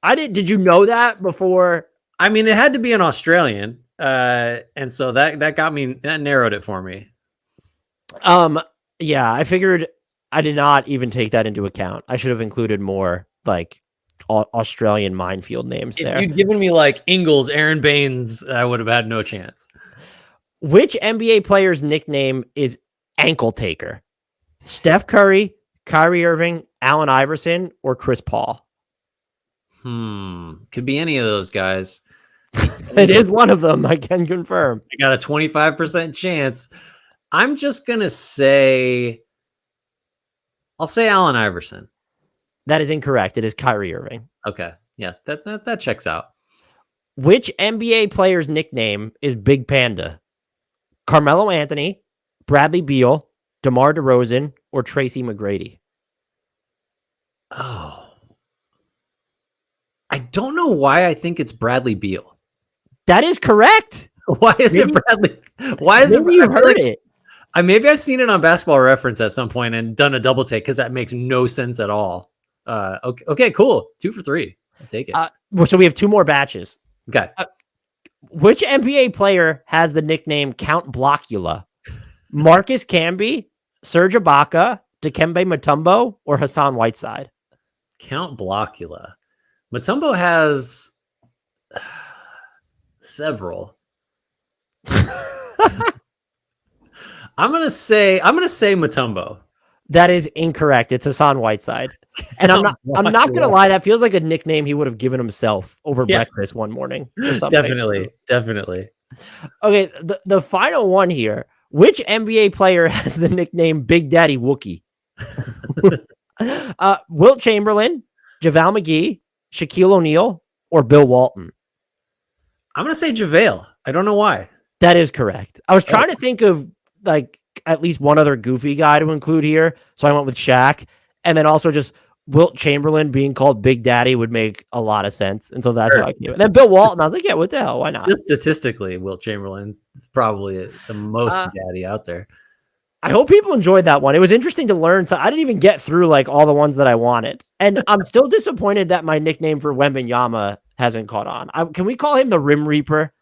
Did you know that before? I mean, it had to be an Australian. And so that narrowed it for me. Yeah, I figured I did not even take that into account. I should have included more like Australian minefield names there. If you'd given me like Ingles, Aaron Baines, I would have had no chance. Which NBA player's nickname is Ankle Taker? Steph Curry, Kyrie Irving, Allen Iverson, or Chris Paul? Could be any of those guys. It is one of them. I can confirm. I got a 25% chance. I'm just going to say, I'll say Allen Iverson. That is incorrect. It is Kyrie Irving. Okay. Yeah, that checks out. Which NBA player's nickname is Big Panda? Carmelo Anthony, Bradley Beal, DeMar DeRozan, or Tracy McGrady? Oh. I don't know why I think it's Bradley Beal. That is correct. Why is it Bradley? Why is it? You heard it. Maybe I've seen it on Basketball Reference at some point and done a double take because that makes no sense at all. Okay, cool. 2 for 3. I'll take it. So we have 2 more batches. Okay. Which NBA player has the nickname Count Blockula? Marcus Camby, Serge Ibaka, Dikembe Mutombo, or Hassan Whiteside? Count Blockula. Mutombo has several. I'm gonna say Mutombo. That is incorrect. It's Hassan Whiteside. And I'm not gonna lie, that feels like a nickname he would have given himself over breakfast one morning or something. Definitely. Okay, the final one here. Which NBA player has the nickname Big Daddy Wookie? Wilt Chamberlain, JaVale McGee, Shaquille O'Neal, or Bill Walton? I'm going to say JaVale. I don't know why. That is correct. I was trying to think of like at least one other goofy guy to include here. So I went with Shaq. And then also just Wilt Chamberlain being called Big Daddy would make a lot of sense. And so that's what I gave it. And then Bill Walton, I was like, yeah, what the hell? Why not? Just statistically, Wilt Chamberlain is probably the most daddy out there. I hope people enjoyed that one. It was interesting to learn. So I didn't even get through like all the ones that I wanted. And I'm still disappointed that my nickname for Wembanyama hasn't caught on. Can we call him the Rim Reaper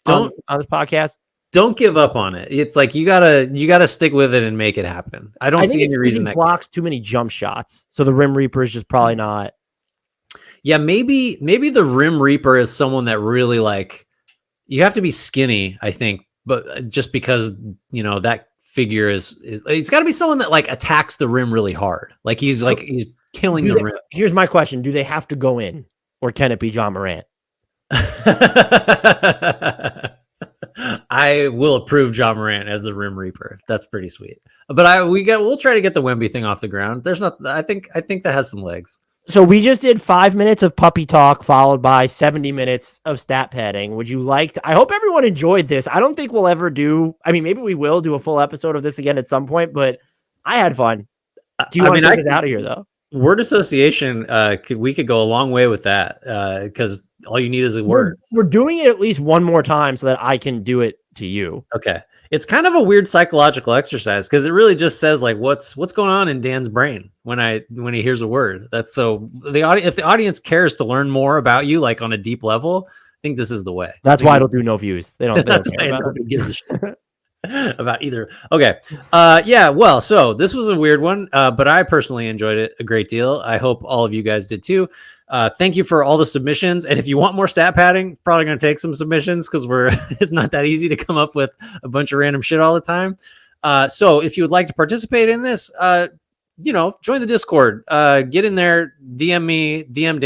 on this podcast? Don't give up on it. It's like you gotta stick with it and make it happen. I don't see any reason that blocks too many jump shots. So the Rim Reaper is just probably not. Yeah, maybe the Rim Reaper is someone that really like, you have to be skinny, I think, but just because, you know, that figure is it's got to be someone that like attacks the rim really hard. Like he's killing the rim. Here's my question. Do they have to go in, or can it be John Morant? I will approve John Morant as the Rim Reaper. That's pretty sweet. But we'll try to get the Wemby thing off the ground. There's not, I think that has some legs. So we just did 5 minutes of puppy talk followed by 70 minutes of stat padding. Would you like to, I hope everyone enjoyed this. I don't think we'll ever do, I mean, maybe we will do a full episode of this again at some point, but I had fun. Do you want to take us out of here though? Word association, we could go a long way with that, because all you need is a word. We're doing it at least one more time so that I can do it to you. Okay. It's kind of a weird psychological exercise because it really just says like what's going on in Dan's brain when he hears a word. That's so if the audience cares to learn more about you, like on a deep level, I think this is the way. That's why it'll do no views. They don't care about it. Gives a shit about either. Okay. Yeah. Well, so this was a weird one, but I personally enjoyed it a great deal. I hope all of you guys did too. Thank you for all the submissions. And if you want more stat padding, probably going to take some submissions because it's not that easy to come up with a bunch of random shit all the time. So if you would like to participate in this, join the Discord, get in there, DM me, DM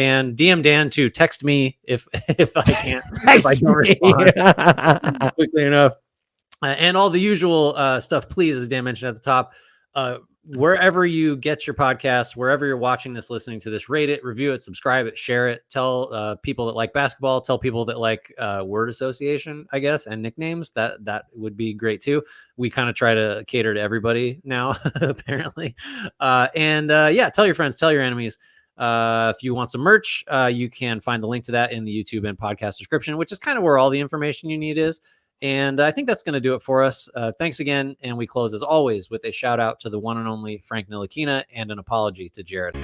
Dan to text me if I can't, if I don't respond quickly enough. And all the usual stuff, please, as Dan mentioned at the top, wherever you get your podcasts, wherever you're watching this, listening to this, rate it, review it, subscribe it, share it, tell people that like basketball, tell people that like word association, I guess, and nicknames. That would be great too. We kind of try to cater to everybody now, apparently. Yeah, tell your friends, tell your enemies. If you want some merch, you can find the link to that in the YouTube and podcast description, which is kind of where all the information you need is. And I think that's going to do it for us. Thanks again. And we close, as always, with a shout out to the one and only Frank Ntilikina and an apology to Jared.